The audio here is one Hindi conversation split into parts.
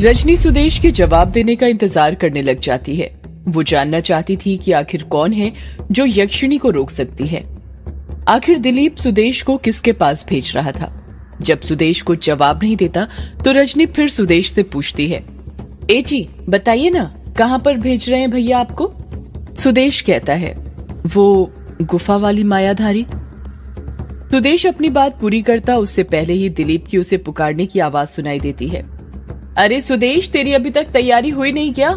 रजनी सुदेश के जवाब देने का इंतजार करने लग जाती है। वो जानना चाहती थी कि आखिर कौन है जो यक्षिणी को रोक सकती है। आखिर दिलीप सुदेश को किसके पास भेज रहा था। जब सुदेश को जवाब नहीं देता तो रजनी फिर सुदेश से पूछती है, ए जी बताइए ना, कहाँ पर भेज रहे हैं भैया आपको। सुदेश कहता है, वो गुफा वाली मायाधारी। सुदेश अपनी बात पूरी करता उससे पहले ही दिलीप की उसे पुकारने की आवाज सुनाई देती है। अरे सुदेश, तेरी अभी तक तैयारी हुई नहीं क्या?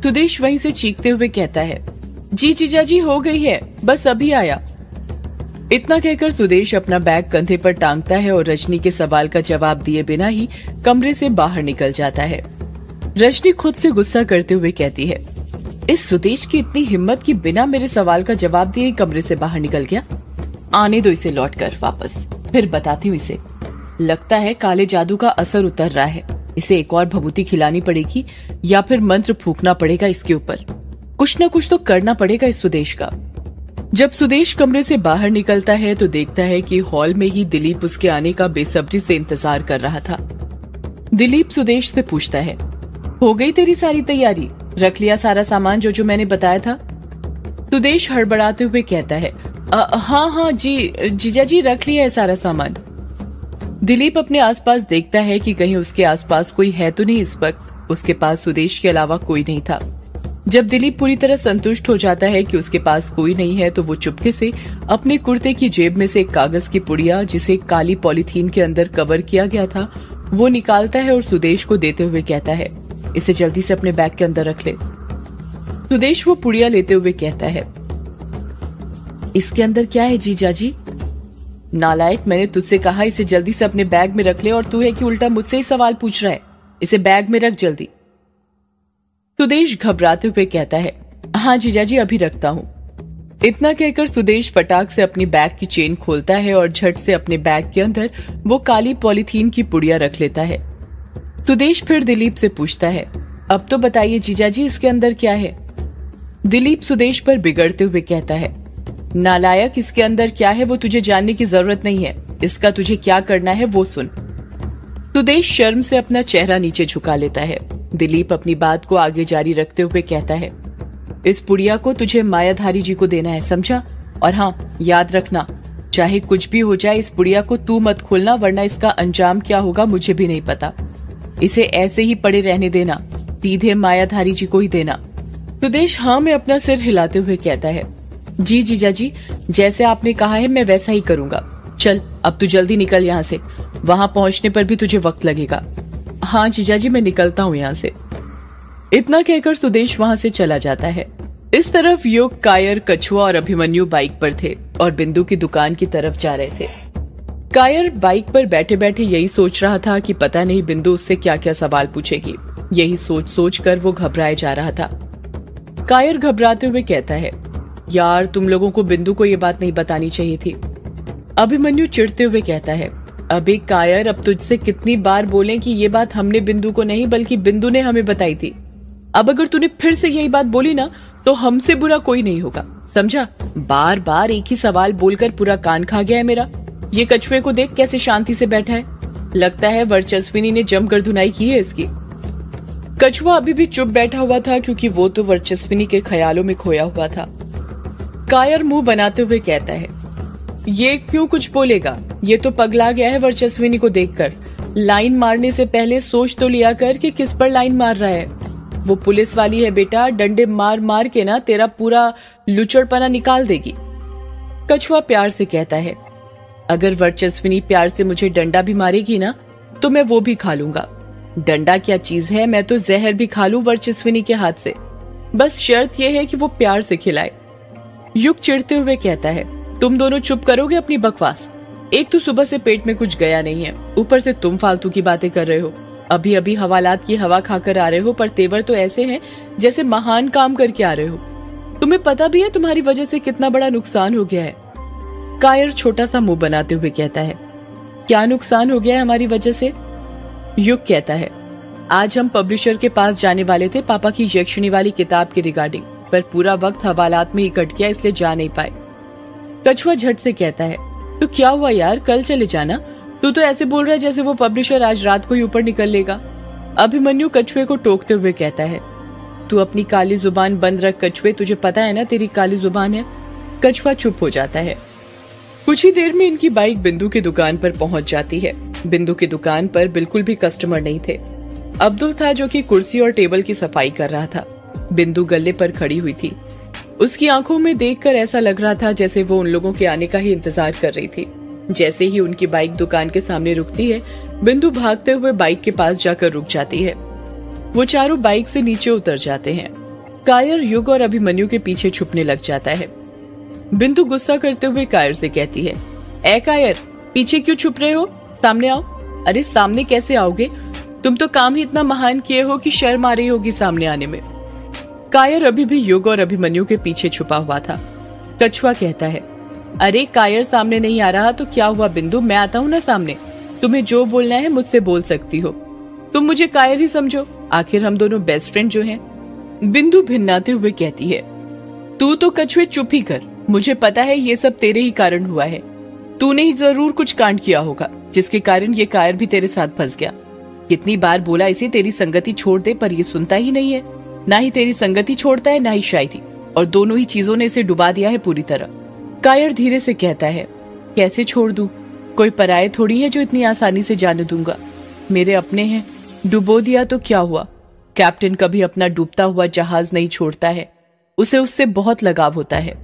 सुदेश वहीं से चीखते हुए कहता है, जी जीजा जी हो गई है, बस अभी आया। इतना कहकर सुदेश अपना बैग कंधे पर टांगता है और रजनी के सवाल का जवाब दिए बिना ही कमरे से बाहर निकल जाता है। रजनी खुद से गुस्सा करते हुए कहती है, इस सुदेश की इतनी हिम्मत कि बिना मेरे सवाल का जवाब दिए कमरे से बाहर निकल गया। आने दो इसे लौट कर वापस, फिर बताती हूँ इसे। लगता है काले जादू का असर उतर रहा है। इसे एक और भभूति खिलानी पड़ेगी या फिर मंत्र फूकना पड़ेगा इसके ऊपर। कुछ न कुछ तो करना पड़ेगा इस सुदेश का। जब सुदेश कमरे से बाहर निकलता है तो देखता है कि हॉल में ही दिलीप उसके आने का बेसब्री से इंतजार कर रहा था। दिलीप सुदेश से पूछता है, हो गई तेरी सारी तैयारी? रख लिया सारा सामान जो मैंने बताया था? सुदेश हड़बड़ाते हुए कहता है, हाँ जी जीजा जी, रख लिया है सारा सामान। दिलीप अपने आसपास देखता है कि कहीं उसके आसपास कोई है तो नहीं। इस वक्त उसके पास सुदेश के अलावा कोई नहीं था। जब दिलीप पूरी तरह संतुष्ट हो जाता है कि उसके पास कोई नहीं है तो वो चुपके से अपने कुर्ते की जेब में से एक कागज की पुड़िया, जिसे काली पॉलीथीन के अंदर कवर किया गया था, वो निकालता है और सुदेश को देते हुए कहता है, इसे जल्दी से अपने बैग के अंदर रख ले। सुदेश वो पुड़िया लेते हुए कहता है, इसके अंदर क्या है जीजा जी? नालायक, मैंने तुझसे कहा इसे जल्दी से अपने बैग में रख ले और तू है कि उल्टा मुझसे ही सवाल पूछ रहा है। इसे बैग में रख जल्दी। सुदेश घबराते हुए कहता है, हाँ जीजा जी अभी रखता हूँ। इतना कहकर सुदेश फटाक से अपनी बैग की चेन खोलता है और झट से अपने बैग के अंदर वो काली पॉलीथीन की पुड़िया रख लेता है। सुदेश फिर दिलीप से पूछता है, अब तो बताइए जीजा जी इसके अंदर क्या है? दिलीप सुदेश पर बिगड़ते हुए कहता है, नालायक, इसके अंदर क्या है वो तुझे जानने की जरूरत नहीं है। इसका तुझे क्या करना है वो सुन। सुदेश शर्म से अपना चेहरा नीचे झुका लेता है। दिलीप अपनी बात को आगे जारी रखते हुए कहता है, इस पुड़िया को तुझे मायाधारी जी को देना है, समझा? और हाँ, याद रखना, चाहे कुछ भी हो जाए इस पुड़िया को तू मत खोलना, वरना इसका अंजाम क्या होगा मुझे भी नहीं पता। इसे ऐसे ही पड़े रहने देना, सीधे मायाधारी जी को ही देना। सुदेश हाँ में अपना सिर हिलाते हुए कहता है, जी जीजा जी, जैसे आपने कहा है मैं वैसा ही करूंगा। चल अब तू जल्दी निकल यहाँ से, वहां पहुंचने पर भी तुझे वक्त लगेगा। हाँ जीजा जी मैं निकलता हूँ यहाँ से। इतना कहकर सुदेश वहां से चला जाता है। इस तरफ युग, कायर, कछुआ और अभिमन्यु बाइक पर थे और बिंदु की दुकान की तरफ जा रहे थे। कायर बाइक पर बैठे बैठे यही सोच रहा था कि पता नहीं बिंदु उससे क्या क्या सवाल पूछेगी। यही सोच सोच कर वो घबराए जा रहा था। कायर घबराते हुए कहता है, यार तुम लोगों को बिंदु को ये बात नहीं बतानी चाहिए थी। अभिमन्यु चिढ़ते हुए कहता है, अबे कायर, अब तुझसे कितनी बार बोलें कि ये बात हमने बिंदु को नहीं बल्कि बिंदु ने हमें बताई थी। अब अगर तूने फिर से यही बात बोली ना तो हमसे बुरा कोई नहीं होगा, समझा? बार बार एक ही सवाल बोलकर पूरा कान खा गया है मेरा। ये कछुए को देख कैसे शांति से बैठा है। लगता है वर्चस्विनी ने जमकर धुनाई की है इसकी। कछुआ अभी भी चुप बैठा हुआ था क्योंकि वो तो वर्चस्विनी के ख्यालों में खोया हुआ था। कायर मुंह बनाते हुए कहता है, ये क्यों कुछ बोलेगा? ये तो पगला गया है वर्चस्विनी को देखकर। लाइन मारने से पहले सोच तो लिया कर कि किस पर लाइन मार रहा है। वो पुलिस वाली है बेटा, डंडे मार मार के ना तेरा पूरा लुचड़पना निकाल देगी। कछुआ प्यार से कहता है, अगर वर्चस्विनी प्यार से मुझे डंडा भी मारेगी ना तो मैं वो भी खा लूंगा। डंडा क्या चीज है, मैं तो जहर भी खा लूं वर्चस्विनी के हाथ से। बस शर्त यह है कि वो प्यार से खिलाए। युग चिढ़ते हुए कहता है, तुम दोनों चुप करोगे अपनी बकवास? एक तो सुबह से पेट में कुछ गया नहीं है, ऊपर से तुम फालतू की बातें कर रहे हो। अभी अभी हवालात की हवा खाकर आ रहे हो, पर तेवर तो ऐसे हैं जैसे महान काम करके आ रहे हो। तुम्हें पता भी है तुम्हारी वजह से कितना बड़ा नुकसान हो गया है। कायर छोटा सा मुंह बनाते हुए कहता है, क्या नुकसान हो गया है हमारी वजह से? युग कहता है, आज हम पब्लिशर के पास जाने वाले थे पापा की यक्षिणी वाली किताब की रिगार्डिंग, पर पूरा वक्त हवालात में ही कट गया इसलिए जा नहीं पाए। कछुआ झट से कहता है, तो क्या हुआ यार, कल चले जाना। तू तो ऐसे बोल रहा है जैसे वो पब्लिशर आज रात को ही ऊपर निकल लेगा। अभिमन्यु कछुए को टोकते हुए कहता है, तू अपनी काली जुबान बंद रख कछुए, तुझे पता है ना तेरी काली जुबान है। कछुआ चुप हो जाता है। कुछ ही देर में इनकी बाइक बिंदु की दुकान पर पहुंच जाती है। बिंदु की दुकान पर बिल्कुल भी कस्टमर नहीं थे। अब्दुल था जो कि कुर्सी और टेबल की सफाई कर रहा था। बिंदु गल्ले पर खड़ी हुई थी। उसकी आंखों में देखकर ऐसा लग रहा था जैसे वो उन लोगों के आने का ही इंतजार कर रही थी। जैसे ही उनकी बाइक दुकान के सामने रुकती है, बिंदु भागते हुए बाइक के पास जाकर रुक जाती है। वो चारों बाइक से नीचे उतर जाते हैं। कायर, युग और अभिमन्यु के पीछे छुपने लग जाता है। बिंदु गुस्सा करते हुए कायर से कहती है, ए कायर, पीछे क्यों छुप रहे हो, सामने आओ। अरे सामने कैसे आओगे, तुम तो काम ही इतना महान किए हो कि शर्म आ रही होगी सामने आने में। कायर अभी भी युग और अभिमन्यु के पीछे छुपा हुआ था। कछुआ कहता है, अरे कायर सामने नहीं आ रहा तो क्या हुआ बिंदु, मैं आता हूँ ना सामने। तुम्हें जो बोलना है मुझसे बोल सकती हो। तुम मुझे कायर ही समझो, आखिर हम दोनों बेस्ट फ्रेंड जो हैं। बिंदु भिन्नाते हुए कहती है, तू तो कछुए चुप ही कर, मुझे पता है ये सब तेरे ही कारण हुआ है। तूने ही जरूर कुछ कांड किया होगा जिसके कारण ये कायर भी तेरे साथ फंस गया। कितनी बार बोला इसे तेरी संगति छोड़ दे, पर ये सुनता ही नहीं है। ना ही तेरी संगति छोड़ता है, ना ही शायरी, और दोनों ही चीजों ने इसे डुबा दिया है पूरी तरह। कायर धीरे से कहता है, कैसे छोड़ दूं, कोई पराये थोड़ी है जो इतनी आसानी से जाने दूंगा। मेरे अपने हैं, डुबो दिया तो क्या हुआ। कैप्टन कभी अपना डूबता हुआ जहाज नहीं छोड़ता है, उसे उससे बहुत लगाव होता है।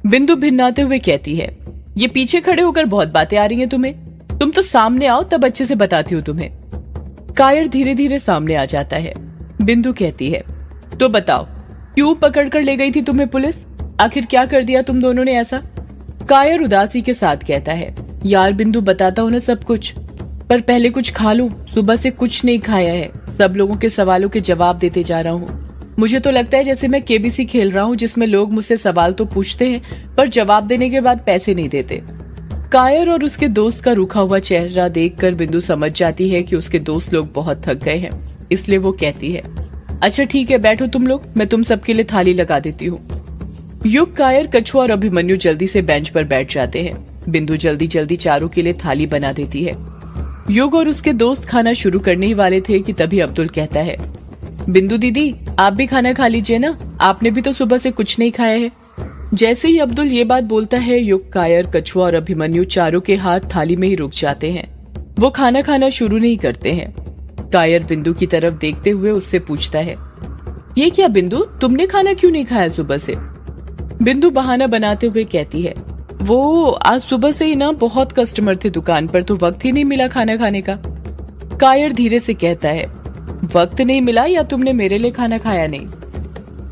बिंदु भिन्नाते हुए कहती है, ये पीछे खड़े होकर बहुत बातें आ रही हैं तुम्हें, तुम तो सामने आओ तब अच्छे से बताती हूँ तुम्हें। कायर धीरे धीरे सामने आ जाता है। बिंदु कहती है, तो बताओ क्यों पकड़ कर ले गई थी तुम्हें पुलिस, आखिर क्या कर दिया तुम दोनों ने ऐसा। कायर उदासी के साथ कहता है, यार बिंदु बताता हूँ ना सब कुछ, पर पहले कुछ खा लूं, सुबह से कुछ नहीं खाया है, सब लोगों के सवालों के जवाब देते जा रहा हूँ। मुझे तो लगता है जैसे मैं केबीसी खेल रहा हूँ जिसमें लोग मुझसे सवाल तो पूछते हैं पर जवाब देने के बाद पैसे नहीं देते। कायर और उसके दोस्त का रूखा हुआ चेहरा देखकर बिंदु समझ जाती है कि उसके दोस्त लोग बहुत थक गए हैं, इसलिए वो कहती है, अच्छा ठीक है बैठो तुम लोग, मैं तुम सबके लिए थाली लगा देती हूँ। युग, कायर, कछुआ और अभिमन्यु जल्दी से बेंच पर बैठ जाते हैं। बिंदु जल्दी जल्दी चारों के लिए थाली बना देती है। युग और उसके दोस्त खाना शुरू करने ही वाले थे कि तभी अब्दुल कहता है, बिंदु दीदी आप भी खाना खा लीजिए ना, आपने भी तो सुबह से कुछ नहीं खाया है। जैसे ही अब्दुल ये बात बोलता है, युग, कायर, कछुआ और अभिमन्यु चारों के हाथ थाली में ही रुक जाते हैं। वो खाना खाना शुरू नहीं करते हैं। कायर बिंदु की तरफ देखते हुए उससे पूछता है, ये क्या बिंदु, तुमने खाना क्यों नहीं खाया सुबह से। बिंदु बहाना बनाते हुए कहती है, वो आज सुबह से ही ना बहुत कस्टमर थे दुकान पर, तो वक्त ही नहीं मिला खाना खाने का। कायर धीरे से कहता है, वक्त नहीं मिला या तुमने मेरे लिए खाना खाया नहीं।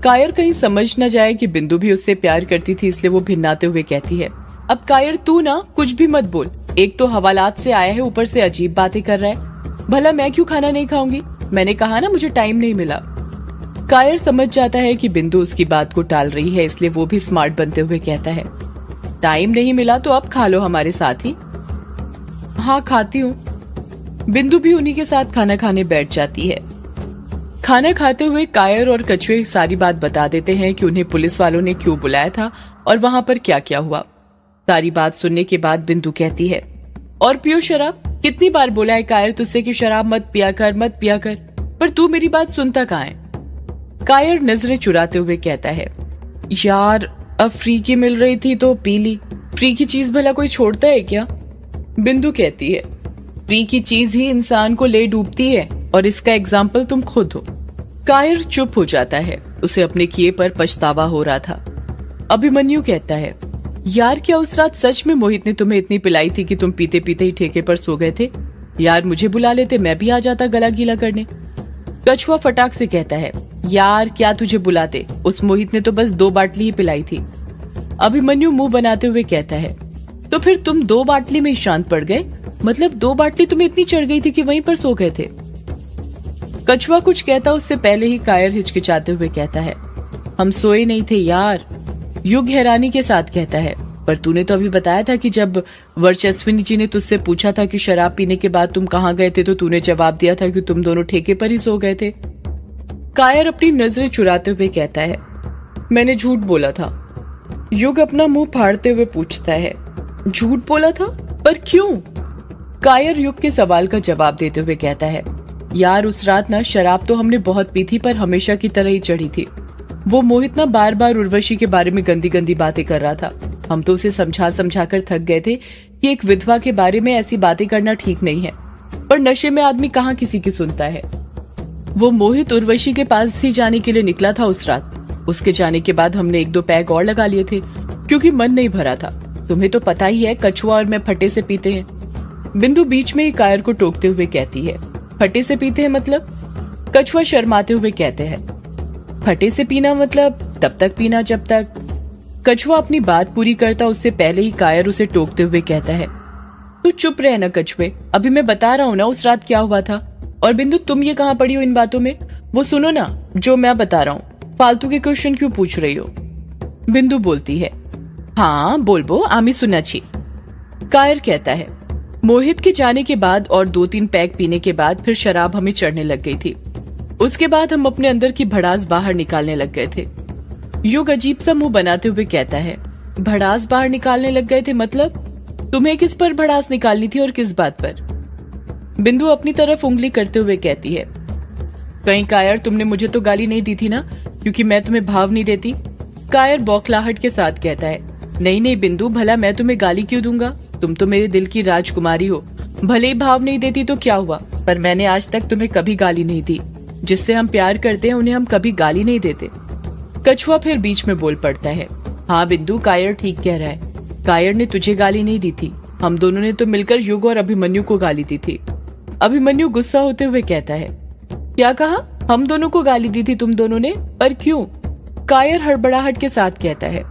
कायर कहीं समझ न जाए कि बिंदु भी उससे प्यार करती थी, इसलिए वो भिन्नाते हुए कहती है, अब कायर तू ना कुछ भी मत बोल, एक तो हवालात से आया है, ऊपर से अजीब बातें कर रहा है। भला मैं क्यों खाना नहीं खाऊंगी, मैंने कहा ना मुझे टाइम नहीं मिला। कायर समझ जाता है कि बिंदु उसकी बात को टाल रही है, इसलिए वो भी स्मार्ट बनते हुए कहता है, टाइम नहीं मिला तो अब खा लो हमारे साथ ही। हाँ खाती हूँ। बिंदु भी उन्हीं के साथ खाना खाने बैठ जाती है। खाना खाते हुए कायर और कछुए सारी बात बता देते हैं कि उन्हें पुलिस वालों ने क्यों बुलाया था और वहां पर क्या क्या हुआ। सारी बात सुनने के बाद बिंदु कहती है, और पियो शराब, कितनी बार बोला है कायर तुझसे कि शराब मत पिया कर, पर तू मेरी बात सुनता कहाँ है। कायर नजरें चुराते हुए कहता है, यार अब फ्री की मिल रही थी तो पी ली, फ्री की चीज भला कोई छोड़ता है क्या। बिंदु कहती है, फ्री की चीज ही इंसान को ले डूबती है और इसका एग्जाम्पल तुम खुद हो। कायर चुप हो जाता है, उसे अपने किए पर पछतावा हो रहा था। अभिमन्यु कहता है, यार क्या उस रात सच में मोहित ने तुम्हें इतनी पिलाई थी कि तुम पीते पीते ही ठेके पर सो गए थे। यार मुझे बुला लेते, मैं भी आ जाता गला गीला करने। कछुआ फटाक से कहता है, यार क्या तुझे बुलाते, उस मोहित ने तो बस 2 बाटली ही पिलाई थी। अभिमन्यु मुंह बनाते हुए कहता है, तो फिर तुम 2 बाटली में शांत पड़ गए, मतलब 2 बाटली तुम्हें इतनी चढ़ गई थी कि वहीं पर सो गए थे। कछुआ कुछ कहता उससे पहले ही कायर हिचकिचाते हुए कहता है, हम सोए नहीं थे यार। युग हैरानी के साथ कहता है, पर तूने तो अभी बताया था कि जब वर्चस्विनी जी ने तुझसे पूछा था कि शराब पीने के बाद तुम कहाँ गए थे, तो तूने जवाब दिया था कि तुम दोनों ठेके पर ही सो गए थे। कायर अपनी नजरें चुराते हुए कहता है, मैंने झूठ बोला था। युग अपना मुंह फाड़ते हुए पूछता है, झूठ बोला था, पर क्यों। कायर युग के सवाल का जवाब देते हुए कहता है, यार उस रात ना शराब तो हमने बहुत पी थी, पर हमेशा की तरह ही चढ़ी थी। वो मोहित ना बार बार उर्वशी के बारे में गंदी गंदी बातें कर रहा था। हम तो उसे समझा समझा कर थक गए थे कि एक विधवा के बारे में ऐसी बातें करना ठीक नहीं है, पर नशे में आदमी कहाँ किसी की सुनता है। वो मोहित उर्वशी के पास ही जाने के लिए निकला था उस रात। उसके जाने के बाद हमने 1-2 पैग और लगा लिए थे, क्योंकि मन नहीं भरा था। तुम्हें तो पता ही है, कछुआ और मैं फटे से पीते हैं। बिंदु बीच में ही कायर को टोकते हुए कहती है, फटे से पीते हैं मतलब? कछुआ शर्माते हुए कहते हैं, फटे से पीना मतलब तब तक पीना जब तक। कछुआ अपनी बात पूरी करता उससे पहले ही कायर उसे टोकते हुए कहता है, तू चुप रह ना कछुए, अभी मैं बता रहा हूँ ना उस रात क्या हुआ था। और बिंदु तुम ये कहाँ पड़ी हो इन बातों में? वो सुनो ना जो मैं बता रहा हूँ, फालतू के क्वेश्चन क्यों पूछ रही हो? बिंदु बोलती है, हाँ बोलबो आमी सुना छी। कायर कहता है, मोहित के जाने के बाद और 2-3 पैक पीने के बाद फिर शराब हमें चढ़ने लग गई थी। उसके बाद हम अपने अंदर की भड़ास बाहर निकालने लग गए थे। युग अजीब सा मुंह बनाते हुए कहता है, भड़ास बाहर निकालने लग गए थे मतलब? तुम्हें किस पर भड़ास निकालनी थी और किस बात पर? बिंदु अपनी तरफ उंगली करते हुए कहती है, कहीं कायर तुमने मुझे तो गाली नहीं दी थी ना, क्योंकि मैं तुम्हें भाव नहीं देती? कायर बौखलाहट के साथ कहता है, नहीं नहीं बिंदु, भला मैं तुम्हें गाली क्यों दूंगा? तुम तो मेरे दिल की राजकुमारी हो। भले ही भाव नहीं देती तो क्या हुआ, पर मैंने आज तक तुम्हें कभी गाली नहीं दी। जिससे हम प्यार करते हैं उन्हें हम कभी गाली नहीं देते। कछुआ फिर बीच में बोल पड़ता है, हाँ बिंदु, कायर ठीक कह रहा है। कायर ने तुझे गाली नहीं दी थी, हम दोनों ने तो मिलकर युग और अभिमन्यु को गाली दी थी। अभिमन्यु गुस्सा होते हुए कहता है, क्या कहा? हम दोनों को गाली दी थी तुम दोनों ने? पर क्यों? कायर हड़बड़ाहट के साथ कहता है,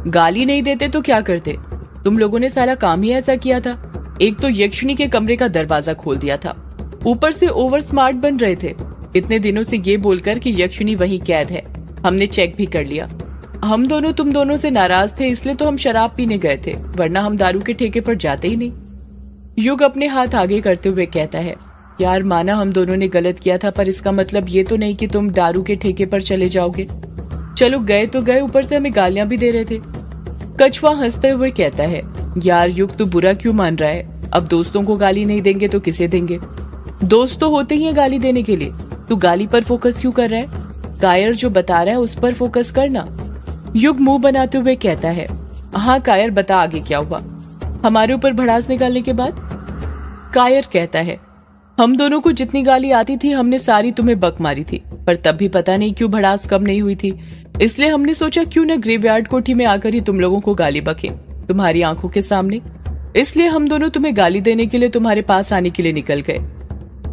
गाली नहीं देते तो क्या करते? तुम लोगों ने सारा काम ही ऐसा किया था। एक तो यक्षिणी के कमरे का दरवाजा खोल दिया था, ऊपर से ओवर स्मार्ट बन रहे थे इतने दिनों से ये बोलकर कि यक्षिणी वहीं कैद है। हमने चेक भी कर लिया। हम दोनों तुम दोनों से नाराज थे, इसलिए तो हम शराब पीने गए थे, वरना हम दारू के ठेके पर जाते ही नहीं। युग अपने हाथ आगे करते हुए कहता है, यार माना हम दोनों ने गलत किया था, पर इसका मतलब ये तो नहीं कि तुम दारू के ठेके पर चले जाओगे। चलो गए तो गए, ऊपर से हमें गालियां भी दे रहे थे। कछुआ हंसते हुए कहता है, यार युग तू बुरा क्यों मान रहा है? अब दोस्तों को गाली नहीं देंगे तो किसे देंगे? दोस्त तो होते ही हैं गाली देने के लिए। तू गाली पर फोकस क्यों कर रहा है? कायर जो बता रहा है उस पर फोकस करना। युग मुंह बनाते हुए कहता है, हाँ कायर बता आगे क्या हुआ हमारे ऊपर भड़ास निकालने के बाद? कायर कहता है, हम दोनों को जितनी गाली आती थी हमने सारी तुम्हें बक मारी थी, पर तब भी पता नहीं क्यों भड़ास कम नहीं हुई थी। इसलिए हमने सोचा क्यों न ग्रेवयार्ड कोठी में आकर ही तुम लोगों को गाली बके तुम्हारी आंखों के सामने। इसलिए हम दोनों तुम्हें गाली देने के लिए तुम्हारे पास आने के लिए निकल गए।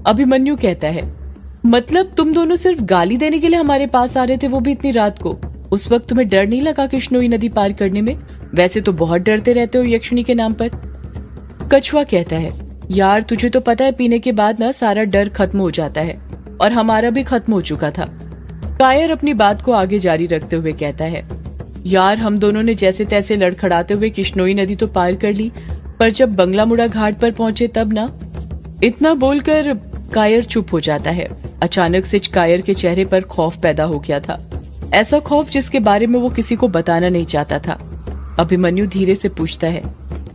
अभिमन्यु कहता है, मतलब तुम दोनों सिर्फ गाली देने के लिए हमारे पास आ रहे थे, वो भी इतनी रात को? उस वक्त तुम्हें डर नहीं लगा कृष्णोई नदी पार करने में? वैसे तो बहुत डरते रहते हो यक्षिणी के नाम पर। कछुआ कहता है, यार तुझे तो पता है पीने के बाद ना सारा डर खत्म हो जाता है, और हमारा भी खत्म हो चुका था। कायर अपनी बात को आगे जारी रखते हुए कहता है, यार हम दोनों ने जैसे तैसे लड़खड़ाते हुए कृष्णोई नदी तो पार कर ली, पर जब बंगला मुड़ा घाट पर पहुंचे तब ना। इतना बोलकर कायर चुप हो जाता है। अचानक से कायर के चेहरे पर खौफ पैदा हो गया था, ऐसा खौफ जिसके बारे में वो किसी को बताना नहीं चाहता था। अभिमन्यु धीरे से पूछता है,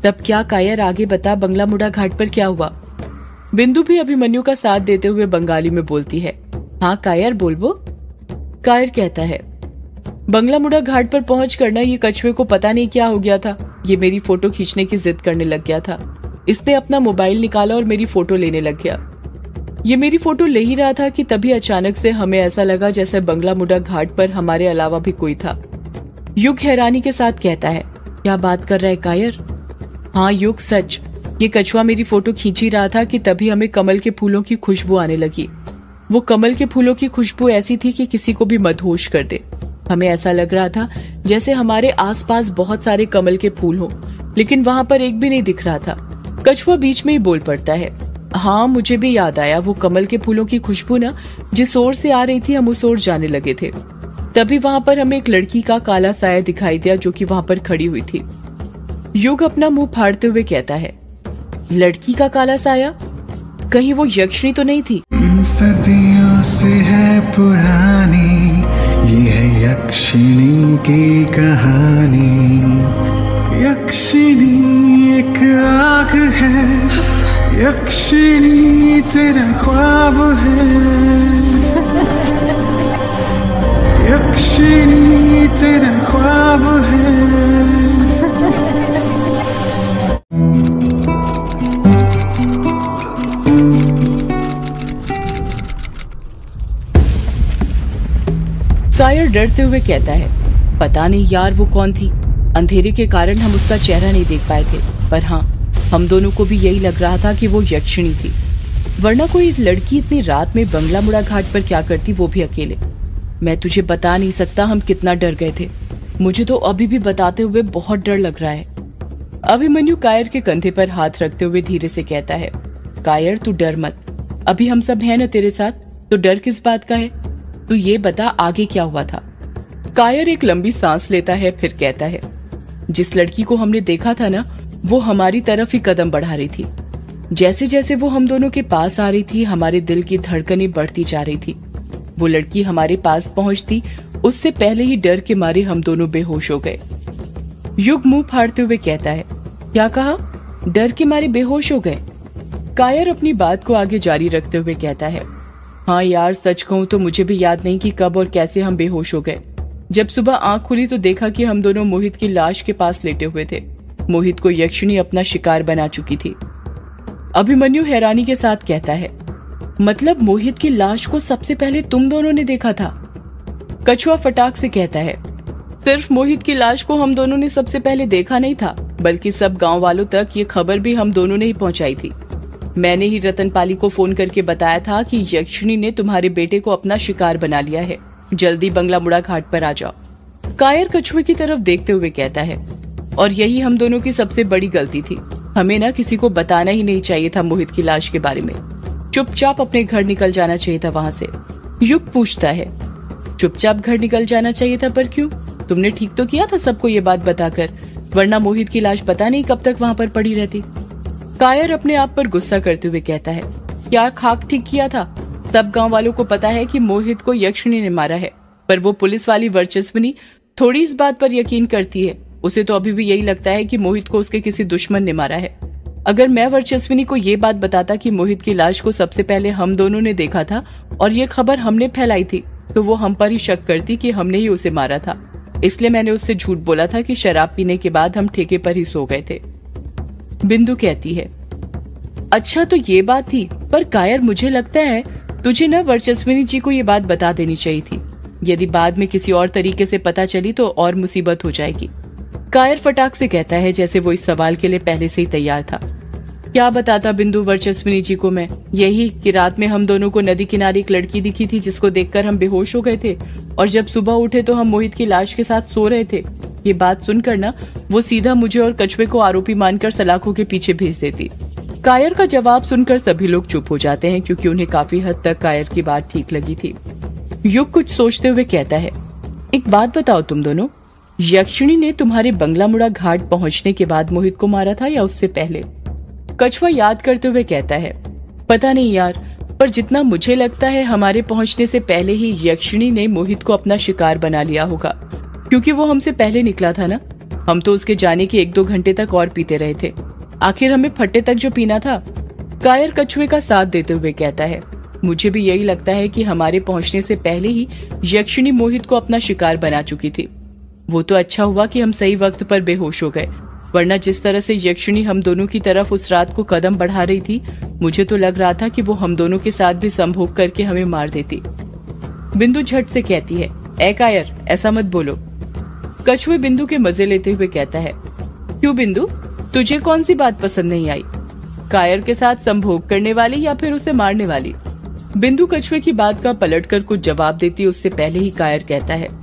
तब क्या कायर आगे बता, बंगला मुड़ा घाट पर क्या हुआ? बिंदु भी अभिमन्यु का साथ देते हुए बंगाली में बोलती है, हाँ कायर बोलबो। कायर कहता है, बंगला मुड़ा घाट पर पहुंच कर ना ये कछुए को पता नहीं क्या हो गया था, ये मेरी फोटो खींचने की जिद करने लग गया था। इसने अपना मोबाइल निकाला और मेरी फोटो लेने लग गया। ये मेरी फोटो ले ही रहा था कि तभी अचानक से हमें ऐसा लगा जैसे बंगला मुड़ा घाट पर हमारे अलावा भी कोई था। युग हैरानी के साथ कहता है, क्या बात कर रहा है कायर? हाँ युग सच, ये कछुआ मेरी फोटो खींच ही रहा था कि तभी हमें कमल के फूलों की खुशबू आने लगी। वो कमल के फूलों की खुशबू ऐसी थी कि किसी को भी मदहोश कर दे। हमें ऐसा लग रहा था जैसे हमारे आसपास बहुत सारे कमल के फूल हों, लेकिन वहां पर एक भी नहीं दिख रहा था। कछुआ बीच में ही बोल पड़ता है, हाँ मुझे भी याद आया, वो कमल के फूलों की खुशबू ना जिस ओर से आ रही थी हम उस ओर जाने लगे थे। तभी वहां पर हमें एक लड़की का काला साया दिखाई दिया जो कि वहां पर खड़ी हुई थी। युग अपना मुंह फाड़ते हुए कहता है, लड़की का काला साया? कहीं वो यक्षिणी तो नहीं थी? सदियों से है पुरानी ये है यक्षिणी की कहानी। यक्षिणी एक आग है, यक्षिणी तेरा ख्वाब है, यक्षिणी तेरा ख्वाब है। कायर डरते हुए कहता है, पता नहीं यार वो कौन थी। अंधेरे के कारण हम उसका चेहरा नहीं देख पाए थे, पर हाँ, हम दोनों को भी यही लग रहा था कि वो यक्षिणी थी, वरना कोई लड़की इतनी रात में बंगला मुड़ा घाट पर क्या करती, वो भी अकेले। मैं तुझे बता नहीं सकता हम कितना डर गए थे। मुझे तो अभी भी बताते हुए बहुत डर लग रहा है। अभिमन्यु कायर के कंधे पर हाथ रखते हुए धीरे से कहता है, कायर तू डर मत, अभी हम सब हैं ना तेरे साथ, तो डर किस बात का है। तू ये बता आगे क्या हुआ था। कायर एक लंबी सांस लेता है, फिर कहता है, जिस लड़की को हमने देखा था ना, वो हमारी तरफ ही कदम बढ़ा रही थी। जैसे जैसे वो हम दोनों के पास आ रही थी, हमारे दिल की धड़कनें बढ़ती जा रही थी। वो लड़की हमारे पास पहुंचती उससे पहले ही डर के मारे हम दोनों बेहोश हो गए। युग मुंह फाड़ते हुए कहता है, क्या कहा, डर के मारे बेहोश हो गए। कायर अपनी बात को आगे जारी रखते हुए कहता है, हाँ यार सच कहूं तो मुझे भी याद नहीं कि कब और कैसे हम बेहोश हो गए। जब सुबह आंख खुली तो देखा कि हम दोनों मोहित की लाश के पास लेटे हुए थे। मोहित को यक्षिणी अपना शिकार बना चुकी थी। अभिमन्यु हैरानी के साथ कहता है, मतलब मोहित की लाश को सबसे पहले तुम दोनों ने देखा था। कछुआ फटाक से कहता है, सिर्फ मोहित की लाश को हम दोनों ने सबसे पहले देखा नहीं था, बल्कि सब गांव वालों तक ये खबर भी हम दोनों ने ही पहुंचाई थी। मैंने ही रतनपाली को फोन करके बताया था कि यक्षिणी ने तुम्हारे बेटे को अपना शिकार बना लिया है, जल्दी बंगला मुड़ा घाट पर आ जाओ। कायर कछुए की तरफ देखते हुए कहता है, और यही हम दोनों की सबसे बड़ी गलती थी। हमें ना किसी को बताना ही नहीं चाहिए था मोहित की लाश के बारे में। चुपचाप अपने घर निकल जाना चाहिए था वहाँ से। युग पूछता है, चुपचाप घर निकल जाना चाहिए था, पर क्यों? तुमने ठीक तो किया था सबको ये बात बताकर, वरना मोहित की लाश पता नहीं कब तक वहाँ पर पड़ी रहती। कायर अपने आप पर गुस्सा करते हुए कहता है, क्या खाक ठीक किया था? सब गांव वालों को पता है कि मोहित को यक्षिणी ने मारा है, पर वो पुलिस वाली वर्चस्विनी थोड़ी इस बात पर यकीन करती है। उसे तो अभी भी यही लगता है कि मोहित को उसके किसी दुश्मन ने मारा है। अगर मैं वर्चस्विनी को ये बात बताता कि मोहित की लाश को सबसे पहले हम दोनों ने देखा था और ये खबर हमने फैलाई थी, तो वो हम पर ही शक करती कि हमने ही उसे मारा था। इसलिए मैंने उससे झूठ बोला था कि शराब पीने के बाद हम ठेके पर ही सो गए थे। बिंदु कहती है, अच्छा तो ये बात थी, पर कायर मुझे लगता है तुझे न वर्चस्विनी जी को ये बात बता देनी चाहिए थी। यदि बाद में किसी और तरीके से पता चली तो और मुसीबत हो जाएगी। कायर फटाक से कहता है जैसे वो इस सवाल के लिए पहले से ही तैयार था। क्या बताता बिंदु वर्चस्विनी जी को मैं? यही कि रात में हम दोनों को नदी किनारे एक लड़की दिखी थी जिसको देखकर हम बेहोश हो गए थे, और जब सुबह उठे तो हम मोहित की लाश के साथ सो रहे थे। ये बात सुनकर ना वो सीधा मुझे और कछुए को आरोपी मानकर सलाखों के पीछे भेज देती। कायर का जवाब सुनकर सभी लोग चुप हो जाते हैं, क्योंकि उन्हें काफी हद तक कायर की बात ठीक लगी थी। युग कुछ सोचते हुए कहता है, एक बात बताओ तुम दोनों, यक्षिणी ने तुम्हारे बंगला मुड़ा घाट पहुंचने के बाद मोहित को मारा था या उससे पहले? कछुआ याद करते हुए कहता है, पता नहीं यार, पर जितना मुझे लगता है हमारे पहुंचने से पहले ही यक्षिणी ने मोहित को अपना शिकार बना लिया होगा, क्योंकि वो हमसे पहले निकला था ना। हम तो उसके जाने के 1-2 घंटे तक और पीते रहे थे, आखिर हमें फट्टे तक जो पीना था। कायर कछुए का साथ देते हुए कहता है, मुझे भी यही लगता है कि हमारे पहुंचने से पहले ही यक्षिणी मोहित को अपना शिकार बना चुकी थी। वो तो अच्छा हुआ कि हम सही वक्त पर बेहोश हो गए, वरना जिस तरह से यक्षिणी हम दोनों की तरफ उस रात को कदम बढ़ा रही थी, मुझे तो लग रहा था कि वो हम दोनों के साथ भी संभोग करके हमें मार देती। बिंदु झट से कहती है, ए कायर, ऐसा मत बोलो। कछुए बिंदु के मजे लेते हुए कहता है, क्यों बिंदु, तुझे कौन सी बात पसंद नहीं आई? कायर के साथ संभोग करने वाली या फिर उसे मारने वाली? बिंदु कछुए की बात का पलटकर कुछ जवाब देती उससे पहले ही कायर कहता है,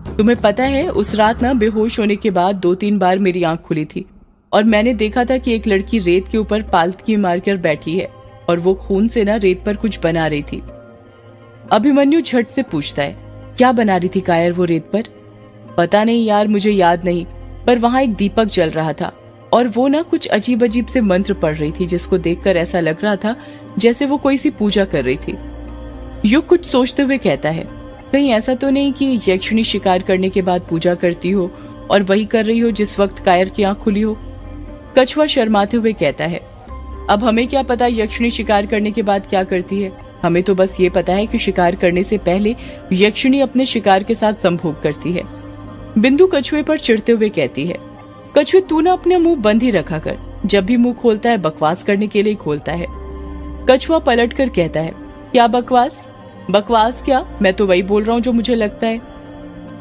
तुम्हें पता है उस रात ना बेहोश होने के बाद 2-3 बार मेरी आंख खुली थी और मैंने देखा था कि एक लड़की रेत के ऊपर पालकी मारकर बैठी है और वो खून से ना रेत पर कुछ बना रही थी। अभिमन्यु झट से पूछता है, क्या बना रही थी कायर वो रेत पर? पता नहीं यार, मुझे याद नहीं, पर वहाँ एक दीपक जल रहा था और वो ना कुछ अजीब अजीब से मंत्र पढ़ रही थी, जिसको देखकर ऐसा लग रहा था जैसे वो कोई सी पूजा कर रही थी। युग कुछ सोचते हुए कहता है, कहीं ऐसा तो नहीं कि यक्षिणी शिकार करने के बाद पूजा करती हो और वही कर रही हो जिस वक्त कायर की आंख खुली हो? कछुआ शर्माते हुए कहता है, अब हमें क्या पता यक्षिणी शिकार करने के बाद क्या करती है। हमें तो बस ये पता है कि शिकार करने से पहले यक्षिणी अपने शिकार के साथ संभोग करती है। बिंदु कछुए पर चिढ़ते हुए कहती है, कछुए तू ना अपने मुंह बंद ही रखा कर, जब भी मुंह खोलता है बकवास करने के लिए खोलता है। कछुआ पलट कर कहता है, क्या बकवास? बकवास क्या? मैं तो वही बोल रहा हूँ जो मुझे लगता है।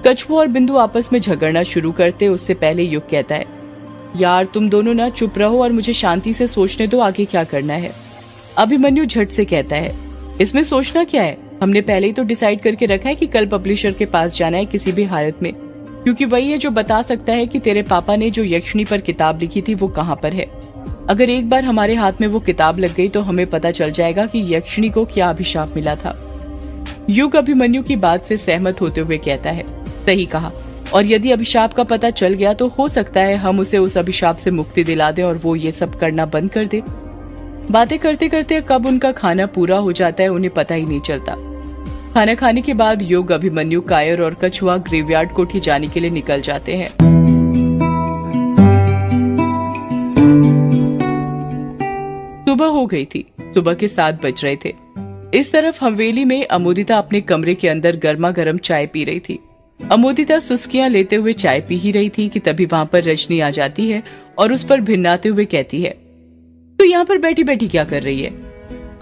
कछुआ और बिंदु आपस में झगड़ना शुरू करते उससे पहले युग कहता है, यार तुम दोनों ना चुप रहो और मुझे शांति से सोचने दो आगे क्या करना है। अभिमन्यु झट से कहता है, इसमें सोचना क्या है, हमने पहले ही तो डिसाइड करके रखा है कि कल पब्लिशर के पास जाना है किसी भी हालत में, क्योंकि वही है जो बता सकता है कि तेरे पापा ने जो यक्षिणी पर किताब लिखी थी वो कहाँ पर है। अगर एक बार हमारे हाथ में वो किताब लग गई तो हमें पता चल जाएगा कि यक्षिणी को क्या अभिशाप मिला था। युग अभिमन्यु की बात से सहमत होते हुए कहता है, सही कहा, और यदि अभिशाप का पता चल गया तो हो सकता है हम उसे उस अभिशाप से मुक्ति दिला दें और वो ये सब करना बंद कर दे। बातें करते करते कब उनका खाना पूरा हो जाता है उन्हें पता ही नहीं चलता। खाना खाने के बाद युग, अभिमन्यु, कायर और कछुआ ग्रेवयार्ड कोठी जाने के लिए निकल जाते हैं। सुबह हो गई थी, सुबह के 7 बज रहे थे। इस तरफ हवेली में अमोदिता अपने कमरे के अंदर गर्मा गर्म चाय पी रही थी। अमोदिता सुस्कियां लेते हुए चाय पी ही रही थी कि तभी वहां पर रजनी आ जाती है और उस पर भिन्नाते हुए कहती है, तो यहाँ पर बैठी बैठी क्या कर रही है?